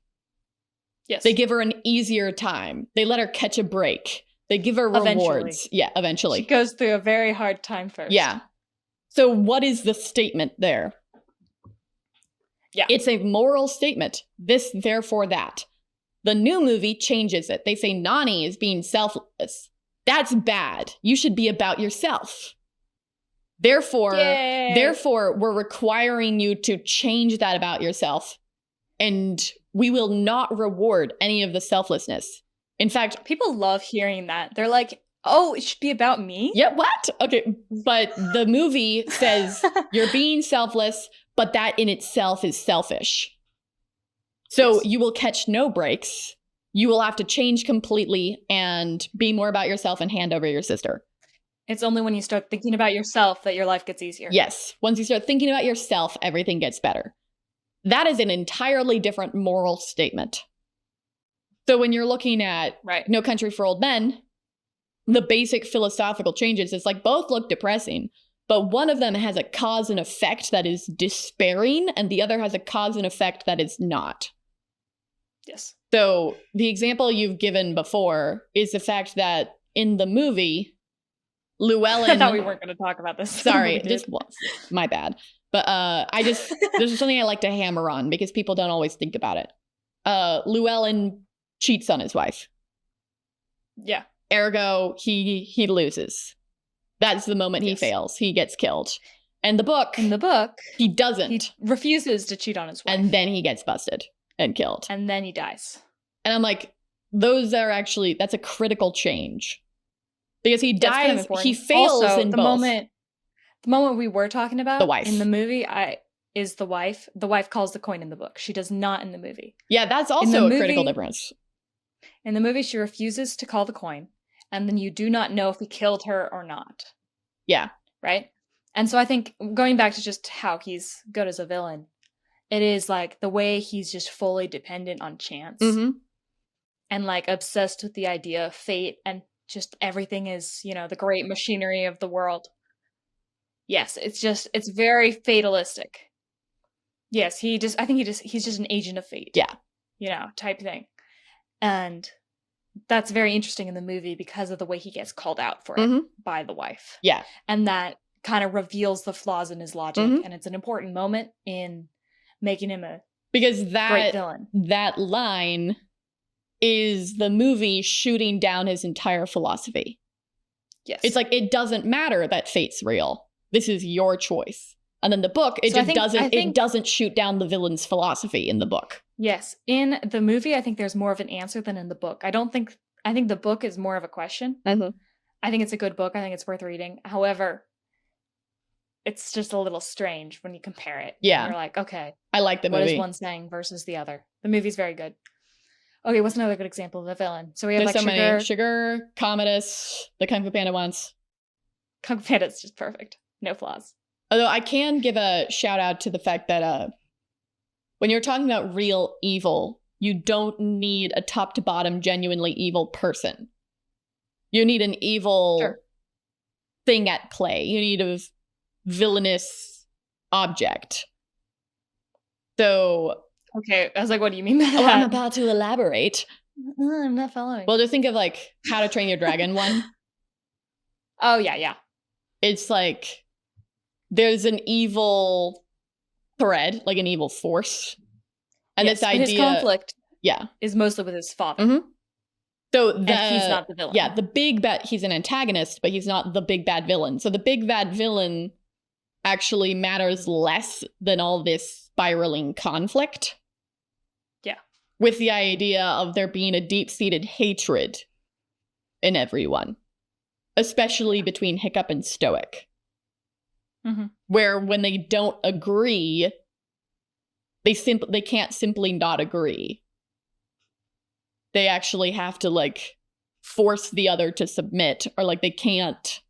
Yes. They give her an easier time. They let her catch a break. They give her rewards. Yeah, eventually. She goes through a very hard time first. Yeah. So what is the statement there? Yeah. It's a moral statement. This, therefore that. The new movie changes it. They say Nani is being selfless. That's bad. You should be about yourself. Therefore, we're requiring you to change that about yourself. And we will not reward any of the selflessness. In fact, people love hearing that. They're like, oh, it should be about me? Yeah, what? Okay, but the movie says you're being selfless, but that in itself is selfish. So you will catch no breaks. You will have to change completely and be more about yourself and hand over your sister. It's only when you start thinking about yourself that your life gets easier. Yes. Once you start thinking about yourself, everything gets better. That is an entirely different moral statement. So when you're looking at No Country for Old Men, the basic philosophical changes, it's like both look depressing, but one of them has a cause and effect that is despairing, and the other has a cause and effect that is not. Yes. So the example you've given before is the fact that in the movie, Llewellyn... I thought we weren't going to talk about this. Sorry, my bad. But this is something I like to hammer on because people don't always think about it. Llewellyn cheats on his wife. Yeah. Ergo, he loses. That's the moment he fails. He gets killed. And in the book, he doesn't. He refuses to cheat on his wife. And then he gets busted and killed. And then he dies. And I'm like, that's a critical change. Because he dies, kind of he fails also, in both. The moment we were talking about the wife. In the movie is the wife. The wife calls the coin in the book. She does not in the movie. Yeah, that's also a critical difference. In the movie, she refuses to call the coin, and then you do not know if he killed her or not. Yeah. Right? And so I think, going back to just how he's good as a villain, it is like the way he's just fully dependent on chance. Mm-hmm. And like obsessed with the idea of fate, and just everything is, the great machinery of the world. Yes, it's very fatalistic. Yes, he's just an agent of fate. Yeah. You know, type thing. And that's very interesting in the movie because of the way he gets called out for it by the wife. Yeah. And that kind of reveals the flaws in his logic. And it's an important moment in making him a great villain. That line is the movie shooting down his entire philosophy. Yes. It's like, it doesn't matter that fate's real. This is your choice. And then the book, it doesn't shoot down the villain's philosophy in the book. Yes. In the movie, I think there's more of an answer than in the book. I think the book is more of a question. I think it's a good book. I think it's worth reading. However, it's just a little strange when you compare it. Yeah. And you're like, okay. I like the movie. What is one saying versus the other? The movie's very good. Okay, what's another good example of a villain? So we have There's like so many. Sugar, Commodus, the Kung Fu Panda once. Kung Fu Panda's just perfect. No flaws. Although I can give a shout out to the fact that when you're talking about real evil, you don't need a top to bottom genuinely evil person. You need an evil thing at play. You need a villainous object. So... Okay, I was like, what do you mean by that? Oh, I'm about to elaborate. I'm not following. Well, just think of like How to Train Your Dragon one. Oh, yeah. It's like there's an evil thread, like an evil force. And this idea... his conflict is mostly with his father. So and he's not the villain. Yeah, the big bad... He's an antagonist, but he's not the big bad villain. So the big bad villain actually matters less than all this spiraling conflict. Yeah. With the idea of there being a deep-seated hatred in everyone. Especially between Hiccup and Stoic. Where when they don't agree, they can't simply not agree. They actually have to like force the other to submit, or like they can't.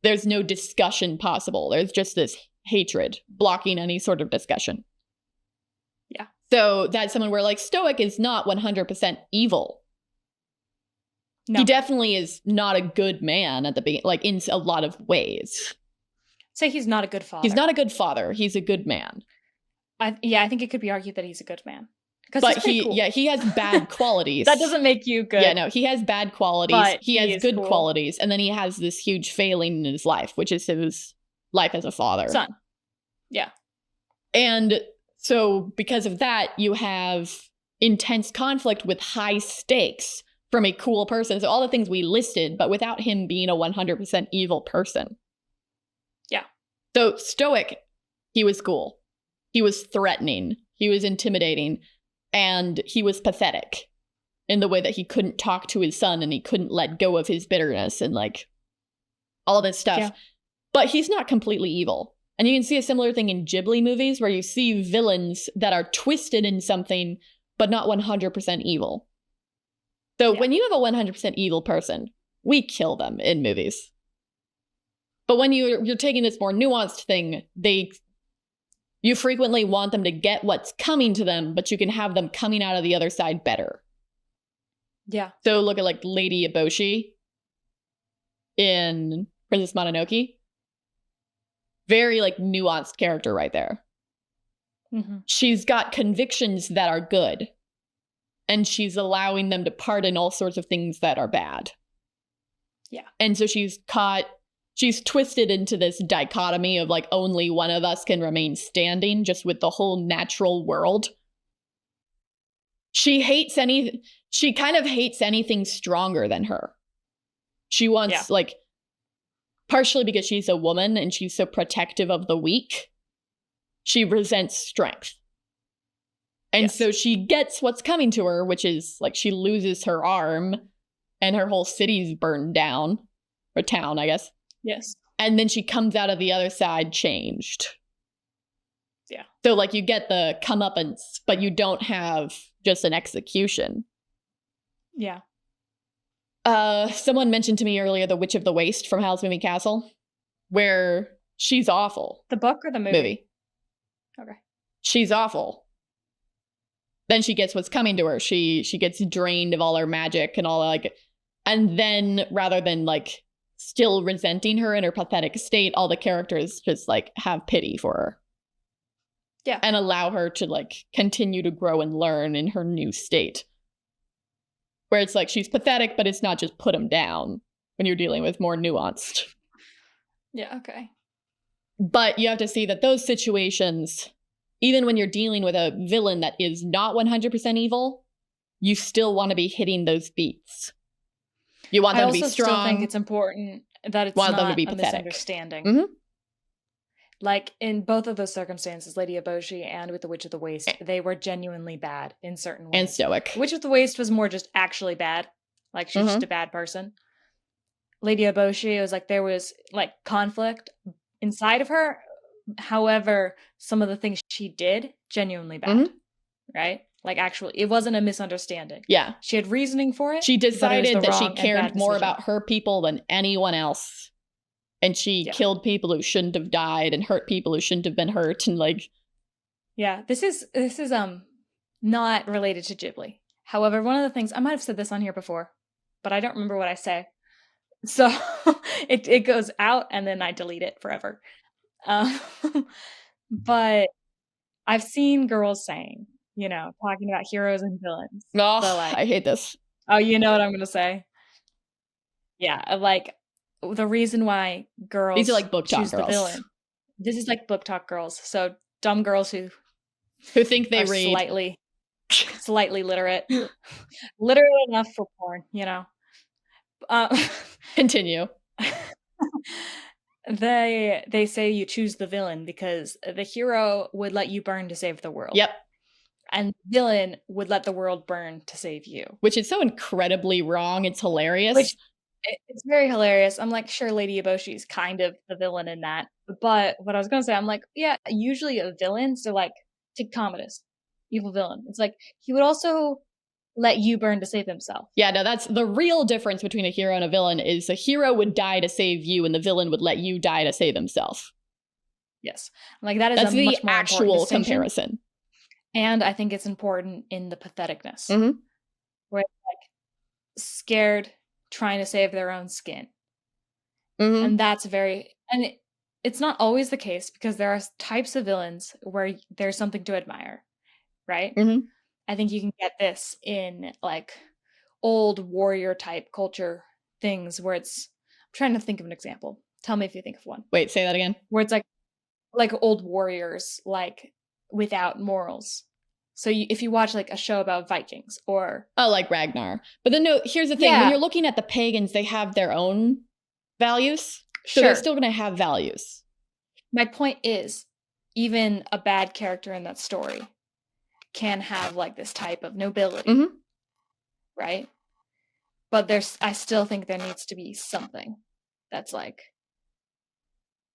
There's no discussion possible. There's just this hatred blocking any sort of discussion. Yeah. So that's someone where like Stoic is not 100% evil. No. He definitely is not a good man at the beginning, like in a lot of ways. Say he's not a good father. He's not a good father. He's a good man. I think it could be argued that he's a good man. But he has bad qualities. That doesn't make you good. Yeah, no, he has bad qualities. But he has good qualities. And then he has this huge failing in his life, which is his life as a father. Son. Yeah. And so because of that, you have intense conflict with high stakes from a cool person. So all the things we listed, but without him being a 100% evil person. Yeah. So Stoic, he was cool. He was threatening. He was intimidating. And he was pathetic in the way that he couldn't talk to his son and he couldn't let go of his bitterness and like all this stuff. Yeah. But he's not completely evil. And you can see a similar thing in Ghibli movies where you see villains that are twisted in something, but not 100% evil. So when you have a 100% evil person, we kill them in movies. But when you're taking this more nuanced thing, you frequently want them to get what's coming to them, but you can have them coming out of the other side better. Yeah. So look at like Lady Eboshi in Princess Mononoke. Very like nuanced character right there. She's got convictions that are good. And she's allowing them to pardon all sorts of things that are bad. Yeah. And so she's twisted into this dichotomy of like only one of us can remain standing just with the whole natural world. She kind of hates anything stronger than her. She wants like, partially because she's a woman and she's so protective of the weak, she resents strength. And so she gets what's coming to her, which is like she loses her arm and her whole city's burned down. Or town, I guess. Yes. And then she comes out of the other side changed. Yeah. So like you get the comeuppance, but you don't have just an execution. Yeah. Someone mentioned to me earlier The Witch of the Waste from Howl's Moving Castle, where she's awful. The book or the movie? Okay. She's awful. Then she gets what's coming to her. She gets drained of all her magic and all like, and then rather than like still resenting her in her pathetic state, all the characters just like have pity for her. Yeah. And allow her to like continue to grow and learn in her new state. Where it's like she's pathetic, but it's not just put them down when you're dealing with more nuanced. Yeah, okay. But you have to see that those situations, even when you're dealing with a villain that is not 100% evil, you still want to be hitting those beats. You want them to be strong. I also still think it's important that it's want not them to be a pathetic. misunderstanding. Mm-hmm. Like, in both of those circumstances, Lady Eboshi and with the Witch of the Waste, they were genuinely bad in certain ways. And stoic. Witch of the Waste was more just actually bad. Like, she's just a bad person. Lady Eboshi, it was like there was, like, conflict inside of her. However, some of the things she did, genuinely bad. Right? Like, actually, it wasn't a misunderstanding. Yeah. She had reasoning for it. She decided that she wrong and cared bad more decision. about her people than anyone else. And she killed people who shouldn't have died and hurt people who shouldn't have been hurt. And like, yeah, this is not related to Ghibli. However, one of the things, I might have said this on here before, but I don't remember what I say. So it goes out and then I delete it forever. But I've seen girls saying, you know, talking about heroes and villains. oh, So, like, I hate this. oh, you know what I'm going to say? Yeah, like, the reason why girls These are like book talk choose girls. the villain. This is like book talk girls. So dumb girls who think they are read. slightly literate. Literate enough for porn, you know. Continue. They say you choose the villain because the hero would let you burn to save the world. Yep. And the villain would let the world burn to save you. Which is so incredibly wrong. It's hilarious. It's very hilarious. I'm like, sure, Lady Eboshi is kind of the villain in that. But what I was going to say, I'm like, yeah, usually a villain, so like, take Commodus, evil villain. It's like, he would also let you burn to save himself. Yeah, no, that's the real difference between a hero and a villain is a hero would die to save you and the villain would let you die to save himself. Yes. Like, that is that's a the much more actual comparison. And I think it's important in the patheticness. Mm-hmm. Where it's like, scared, trying to save their own skin. Mm-hmm. And that's it's not always the case because there are types of villains where there's something to admire, right? Mm-hmm. I think you can get this in like old warrior type culture things where it's, I'm trying to think of an example. Tell me if you think of one. Wait, say that again. Where it's like old warriors, like without morals. So if you watch like a show about Vikings or... Oh, like Ragnar. But then no, here's the thing. Yeah. When you're looking at the pagans, they have their own values. So they're still going to have values. My point is, even a bad character in that story can have like this type of nobility. Mm-hmm. Right? But I still think there needs to be something that's like,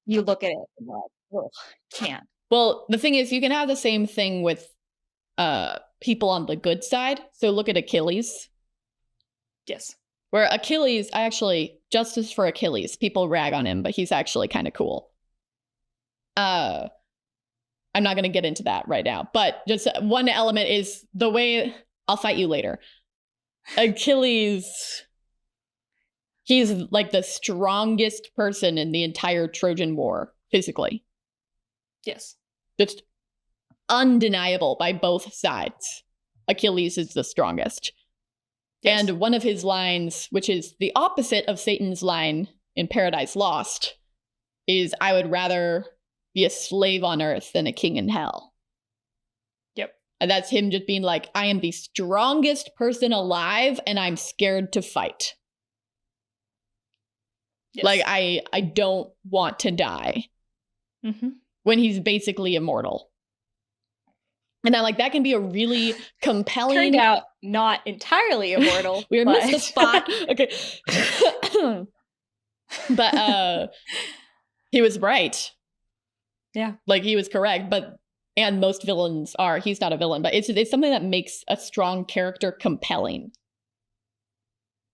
you look at it and you're like, ugh, can't. Well, the thing is, you can have the same thing with people on the good side. So look at Achilles. Yes. Where Achilles, justice for Achilles. People rag on him, but he's actually kind of cool. I'm not going to get into that right now, but just one element is the way, I'll fight you later. Achilles, he's like the strongest person in the entire Trojan War, physically. Yes. Just undeniable by both sides. Achilles is the strongest. Yes. And one of his lines, which is the opposite of Satan's line in Paradise Lost, is, I would rather be a slave on earth than a king in hell. Yep. And that's him just being like, I am the strongest person alive and I'm scared to fight. Yes. Like, I don't want to die. Mm-hmm. When he's basically immortal. And I'm like, that can be a really compelling... Turned out not entirely immortal. We missed the spot. Okay. But he was right. Yeah. Like, he was correct. And most villains are. He's not a villain. But it's something that makes a strong character compelling.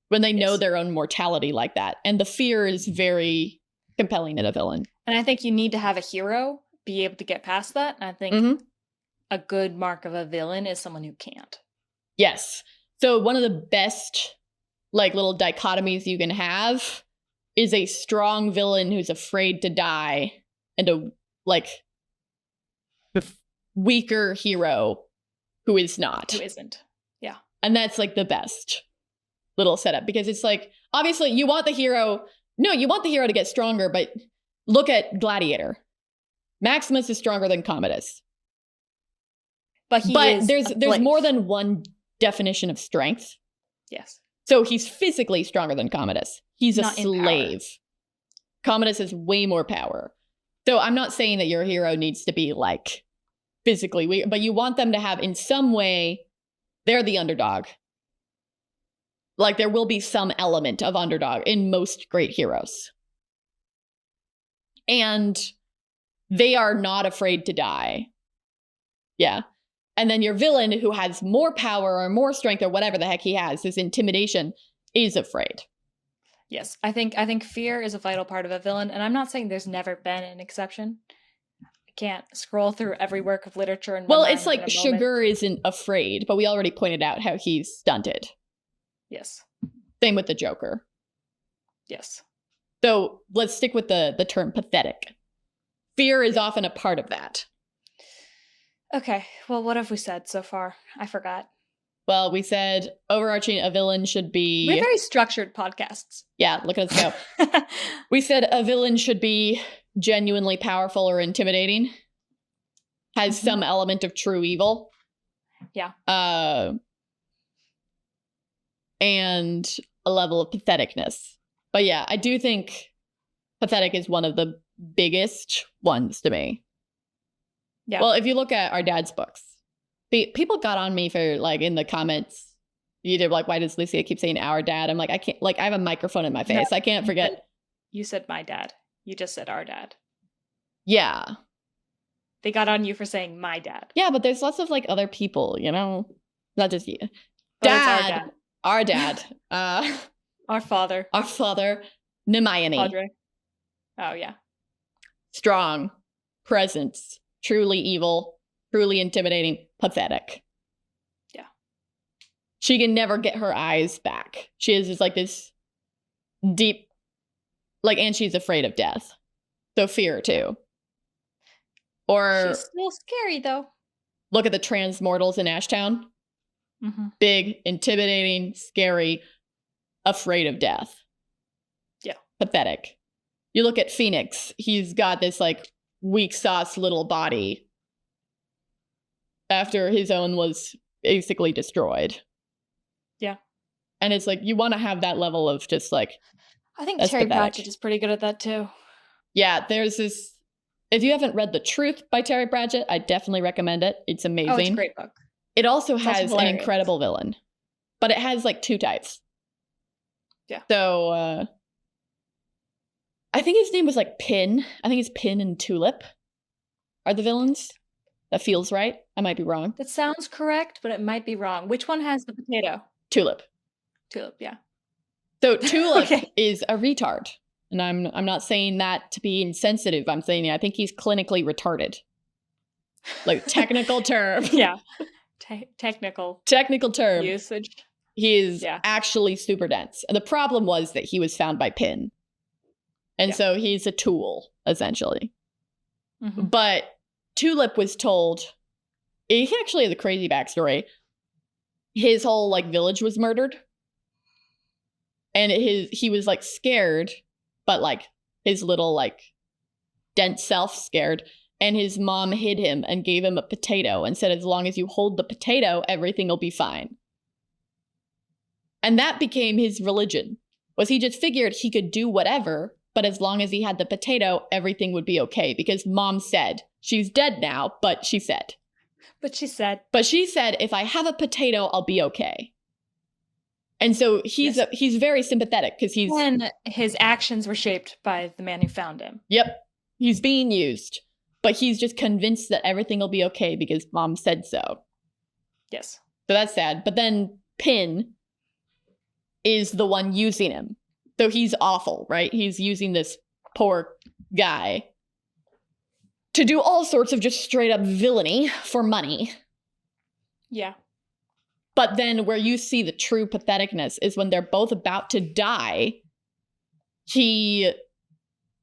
When they know their own mortality like that. And the fear is very compelling in a villain. And I think you need to have a hero be able to get past that. And I think a good mark of a villain is someone who can't. Yes. So one of the best like little dichotomies you can have is a strong villain who's afraid to die, and a weaker hero who is not. Who isn't. Yeah. And that's like the best little setup, because it's like, obviously you want the hero to get stronger, but look at Gladiator. Maximus is stronger than Commodus. But there's more than one definition of strength. Yes. So he's physically stronger than Commodus. He's a Not in slave. Commodus has way more power. So I'm not saying that your hero needs to be like physically weak, but you want them to have, in some way, they're the underdog. Like, there will be some element of underdog in most great heroes. And they are not afraid to die. Yeah. And then your villain, who has more power or more strength or whatever the heck he has, his intimidation, is afraid. Yes, I think fear is a vital part of a villain, and I'm not saying there's never been an exception. I can't scroll through every work of literature and it's like Sugar isn't afraid, but we already pointed out how he's stunted. Yes. Same with the Joker. Yes. So let's stick with the term pathetic. Fear is often a part of that. Okay, well, what have we said so far? I forgot. Well, we said overarching, a villain should be... We're very structured podcasts. Yeah, look at us go. We said a villain should be genuinely powerful or intimidating. Has some element of true evil. Yeah. And a level of patheticness. But yeah, I do think pathetic is one of the biggest ones to me. Yeah. Well, if you look at our dad's books, people got on me for, like, in the comments, either like, why does Lucia keep saying our dad? I'm like, I can't, like, I have a microphone in my face. No, I can't forget. You said my dad. You just said our dad. Yeah. They got on you for saying my dad. Yeah, but there's lots of, like, other people, you know? Not just you. Dad. Our dad. Our father. Our father. Hermione. Padre. Oh, yeah. Strong. Presence. Truly evil. Truly intimidating. Pathetic. Yeah. She can never get her eyes back. She is just like this deep, like, and she's afraid of death. So fear too. Or she's still scary though. Look at the transmortals in Ashtown. Mm-hmm. Big, intimidating, scary, afraid of death. Yeah. Pathetic. You look at Phoenix. He's got this, like, weak sauce little body after his own was basically destroyed. Yeah. And it's like, you want to have that level of just, like, I think Terry Pratchett is pretty good at that too. Yeah, there's this, if you haven't read The Truth by Terry Pratchett, I definitely recommend it. It's amazing. Oh, it's a great book. It also has an incredible villain, but it has, like, two types. Yeah. So, I think his name was, like, Pin. I think it's Pin and Tulip are the villains. That feels right. I might be wrong. That sounds correct, but it might be wrong. Which one has the potato? Tulip. Tulip, yeah. So Tulip is a retard. And I'm not saying that to be insensitive. I'm saying I think he's clinically retarded. Like, technical term. Yeah. Technical term. Usage. He is actually super dense. And the problem was that he was found by Pin. And so he's a tool, essentially. Mm-hmm. But Tulip was told, he actually has a crazy backstory. His whole, like, village was murdered. And he was, like, scared, but, like, his little, like, dense self scared. And his mom hid him and gave him a potato and said, as long as you hold the potato, everything will be fine. And that became his religion. Was he just figured he could do whatever, but as long as he had the potato, everything would be okay. Because mom said, she's dead now, but she said. But she said, if I have a potato, I'll be okay. And so he's very sympathetic because and his actions were shaped by the man who found him. Yep. He's being used, but he's just convinced that everything will be okay because mom said so. Yes. So that's sad. But then Pin is the one using him. So he's awful, right? He's using this poor guy to do all sorts of just straight up villainy for money. Yeah. But then where you see the true patheticness is when they're both about to die, he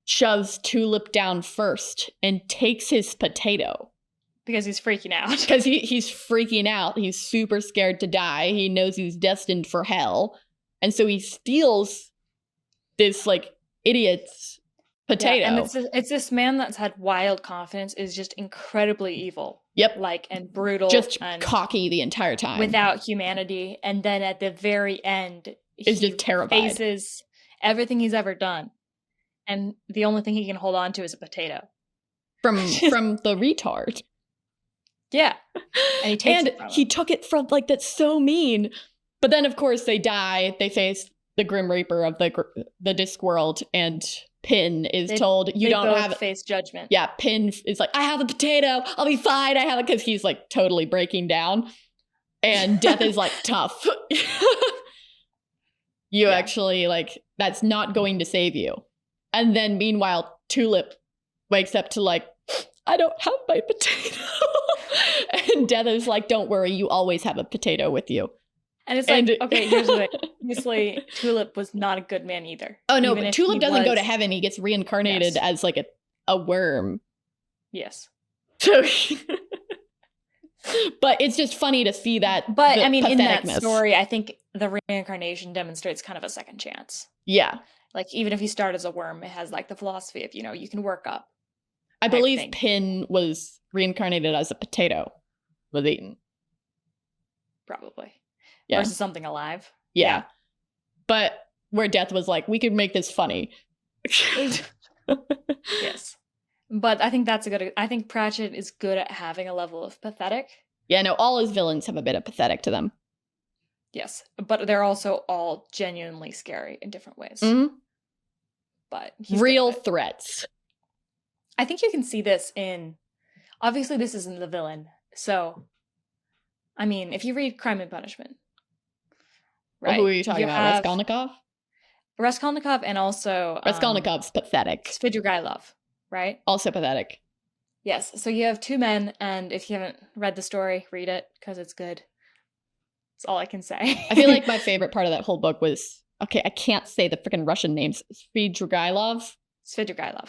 shoves Tulip down first and takes his potato. Because he's freaking out. Because he's freaking out. He's super scared to die. He knows he's destined for hell. And so he steals this, like, idiot's potato. Yeah, and it's this man that's had wild confidence, is just incredibly evil. Yep. Like, and brutal. Just and cocky the entire time. without humanity. And then at the very end, Is just terrified. Faces everything he's ever done. And the only thing he can hold on to is a potato. From the retard. Yeah. And he takes it from he him. took it from, like, that's so mean. But then, of course, they die. They face the Grim Reaper of the Discworld, and Pin is told, you don't both have it. face judgment. Yeah, Pin is like, I have a potato. I'll be fine. I have it, because he's, like, totally breaking down. And Death is like, tough. You actually, like, that's not going to save you. And then, meanwhile, Tulip wakes up to, like, I don't have my potato. And Death is like, don't worry, you always have a potato with you. And it's like, okay, here's the thing. Obviously, Tulip was not a good man either. Oh, no, but Tulip doesn't go to heaven. He gets reincarnated as, like, a worm. Yes. So, but it's just funny to see that. But, I mean, in that story, I think the reincarnation demonstrates kind of a second chance. Yeah. Like, even if you start as a worm, it has, like, the philosophy of, you can work up. I believe Pin was reincarnated as a potato, was eaten. Probably. Yeah. Versus something alive. Yeah. But where Death was like, we could make this funny. Yes. But I think I think Pratchett is good at having a level of pathetic. Yeah, no, all his villains have a bit of pathetic to them. Yes. But they're also all genuinely scary in different ways. Mm-hmm. But real threats. I think you can see this obviously this isn't the villain. So, I mean, if you read Crime and Punishment, right? Well, who are you talking about? Raskolnikov? Raskolnikov, and also Raskolnikov's pathetic. Svidrigailov, right? Also pathetic. Yes. So you have two men, and if you haven't read the story, read it, because it's good. That's all I can say. I feel like my favorite part of that whole book was, okay, I can't say the freaking Russian names. Svidrigailov? Svidrigailov.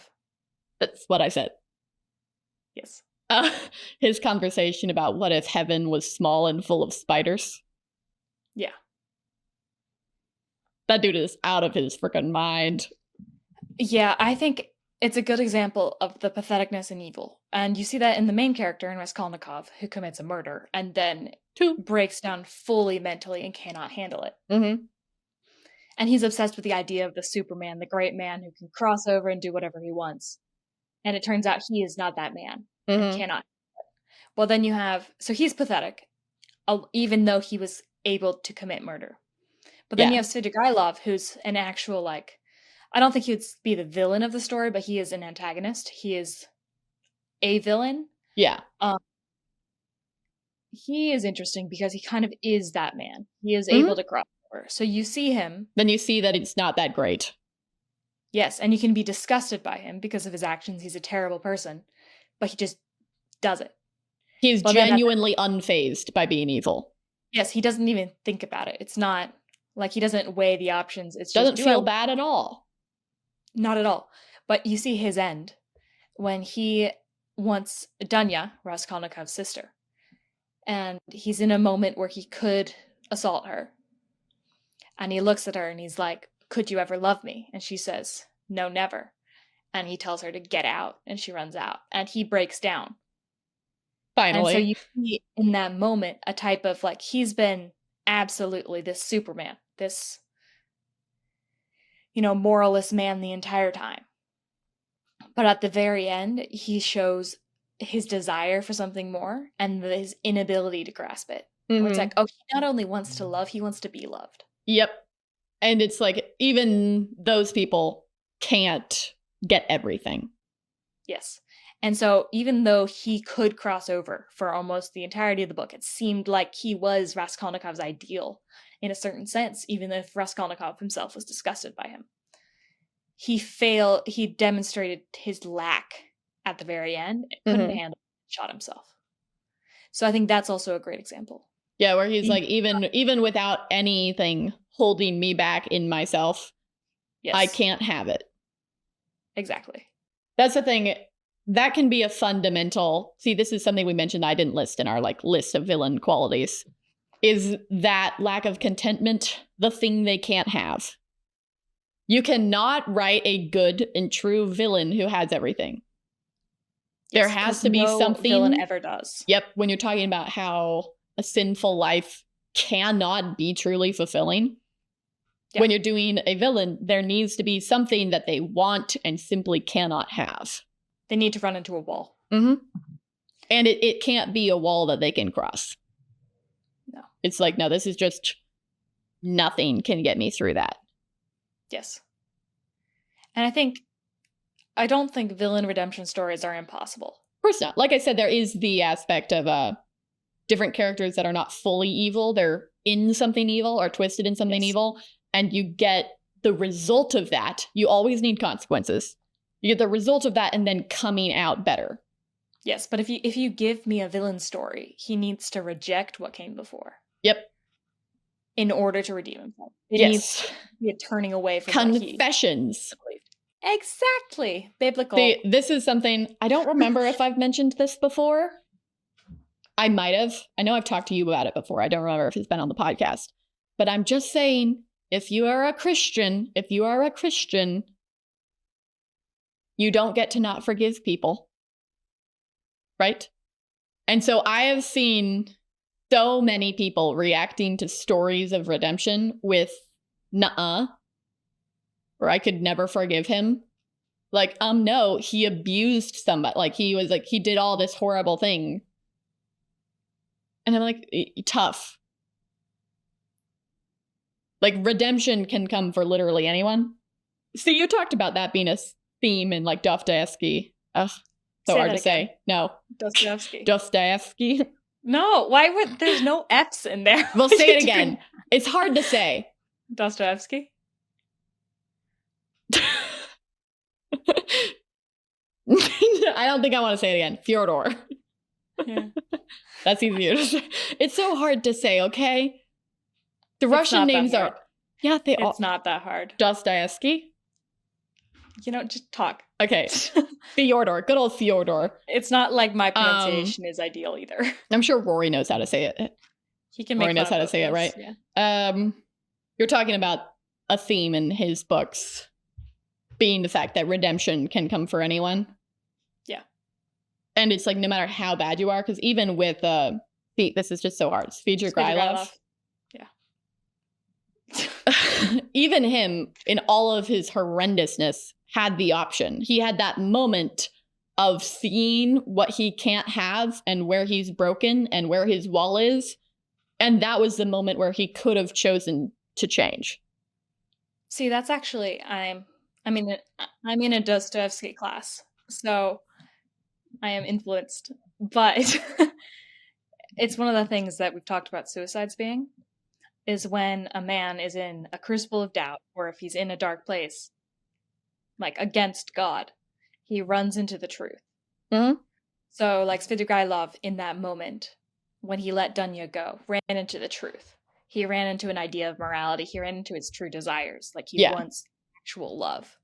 That's what I said. Yes. His conversation about what if heaven was small and full of spiders. Yeah. That dude is out of his freaking mind. Yeah, I think it's a good example of the patheticness and evil. And you see that in the main character, in Raskolnikov, who commits a murder and then breaks down fully mentally and cannot handle it. Mm-hmm. And he's obsessed with the idea of the Superman, the great man who can cross over and do whatever he wants. And it turns out he is not that man. Mm-hmm. And cannot. Well, then you have... So he's pathetic, even though he was able to commit murder. But then you have Svidrigailov, who's an actual, like... I don't think he would be the villain of the story, but he is an antagonist. He is a villain. Yeah. He is interesting because he kind of is that man. He is able to cross over. So you see him. Then you see that it's not that great. Yes, and you can be disgusted by him because of his actions. He's a terrible person. But he just does it. He's genuinely unfazed by being evil. Yes, he doesn't even think about it. It's not like he doesn't weigh the options. It doesn't feel bad at all. Not at all. But you see his end when he wants Dunya, Raskolnikov's sister. And he's in a moment where he could assault her. And he looks at her and he's like, could you ever love me? And she says, no, never. And he tells her to get out, and she runs out. And he breaks down. Finally. And so you see in that moment a type of, like, he's been absolutely this Superman, this, moralist man the entire time. But at the very end, he shows his desire for something more and his inability to grasp it. Mm-hmm. Where it's like, he not only wants to love, he wants to be loved. Yep. And it's like, even those people can't get everything. Yes. And so even though he could cross over for almost the entirety of the book, it seemed like he was Raskolnikov's ideal in a certain sense, even if Raskolnikov himself was disgusted by him. He demonstrated his lack at the very end, couldn't handle it, shot himself. So I think that's also a great example. Yeah, where he's like, even without anything holding me back in myself, Yes. I can't have it. Exactly. That's the thing. That can be a fundamental. See, this is something we mentioned I didn't list in our list of villain qualities. Is that lack of contentment the thing they can't have? You cannot write a good and true villain who has everything. There has to be no something. villain ever does. Yep. When you're talking about how a sinful life cannot be truly fulfilling, when you're doing a villain, there needs to be something that they want and simply cannot have. They need to run into a wall. Mm-hmm. And it can't be a wall that they can cross. No. It's like, no, this is just nothing can get me through that. Yes. And I don't think villain redemption stories are impossible. Of course not. Like I said, there is the aspect of different characters that are not fully evil. They're in something evil or twisted in something evil. And you get the result of that. You always need consequences. You get the result of that and then coming out better. Yes, but if you give me a villain story, he needs to reject what came before. Yep. In order to redeem himself. It needs to be a turning away from confessions. Exactly. Biblical. See, this is something, I don't remember if I've mentioned this before. I might have. I know I've talked to you about it before. I don't remember if it's been on the podcast. But I'm just saying, if you are a Christian, you don't get to not forgive people. Right? And so I have seen so many people reacting to stories of redemption with nuh-uh, or I could never forgive him. Like, no, he abused somebody. Like, he did all this horrible thing. And I'm like, tough. Like, redemption can come for literally anyone. See, you talked about that being a theme in, like, Dostoevsky. Ugh, so hard to say. No. Dostoevsky. No, there's no F's in there. We'll say it again. It's hard to say. Dostoevsky? I don't think I want to say it again. Fyodor. Yeah. That's easier to say. It's so hard to say, okay? The Russian names are... Yeah, it's not that hard. Dostoevsky? Just talk. Okay. Fyodor. Good old Fyodor. It's not like my pronunciation is ideal either. I'm sure Rory knows how to say it. He can make Rory knows how to say it, right? Yeah. You're talking about a theme in his books being the fact that redemption can come for anyone. Yeah. And it's like, no matter how bad you are, because even with, this is just so hard. Svidrigailov. Svidrigailov. Yeah. Even him, in all of his horrendousness, had the option. He had that moment of seeing what he can't have and where he's broken and where his wall is. And that was the moment where he could have chosen to change. See, that's actually, I'm in a Dostoevsky class, so I am influenced. But it's one of the things that we've talked about suicides being, is when a man is in a crucible of doubt, or if he's in a dark place, like against God, he runs into the truth. Mm-hmm. So like Svidrigailov in that moment, when he let Dunya go, ran into the truth. He ran into an idea of morality. He ran into his true desires. Like he wants actual love.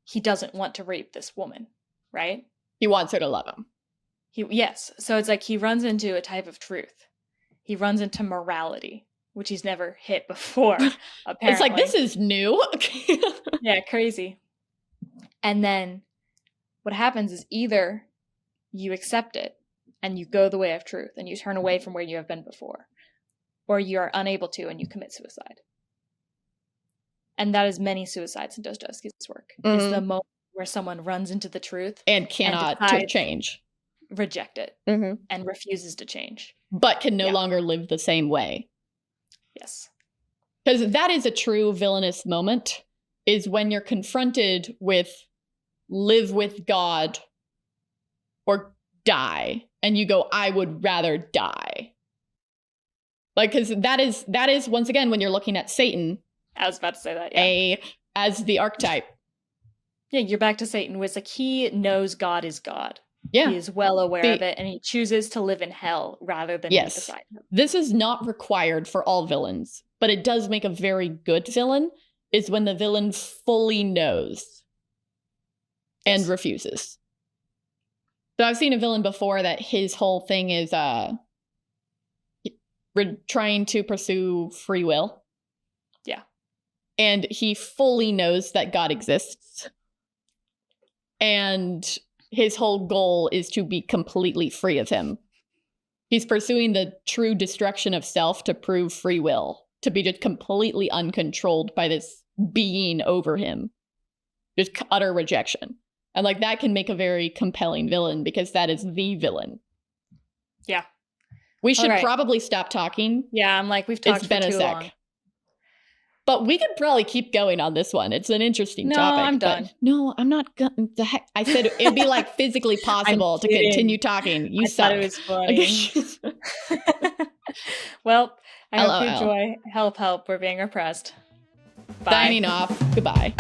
He doesn't want to rape this woman, right? He wants her to love him. Yes. So it's like he runs into a type of truth. He runs into morality, which he's never hit before, apparently. It's like, this is new. Yeah, crazy. And then what happens is either you accept it and you go the way of truth and you turn away from where you have been before, or you are unable to and you commit suicide. And that is many suicides in Dostoevsky's work. Mm-hmm. Is the moment where someone runs into the truth and cannot change. Reject it. Mm-hmm. And refuses to change. But can no longer live the same way. Yes. Because that is a true villainous moment, is when you're confronted with live with God or die. And you go, I would rather die. Like, because that is once again, when you're looking at Satan. I was about to say that, as the archetype. Yeah, you're back to Satan, where it's like he knows God is God. Yeah. He is well aware of it, and he chooses to live in hell rather than be beside him. This is not required for all villains, but it does make a very good villain, is when the villain fully knows and Yes. refuses. So I've seen a villain before that his whole thing is trying to pursue free will. Yeah. And he fully knows that God exists. And his whole goal is to be completely free of him. He's pursuing the true destruction of self to prove free will, to be just completely uncontrolled by this being over him. Just utter rejection. And like that can make a very compelling villain because that is the villain. Yeah. We should right. probably stop talking. Yeah, I'm like, we've talked It's been for a too sec. long. But we could probably keep going on this one. It's an interesting topic. No, I'm but done. No, I'm not going. The heck? I said it'd be like physically possible to kidding. continue talking. You I suck. thought it was funny. Well, I hope you LOL. enjoy Help, We're Being Repressed. Bye. Signing off. Goodbye.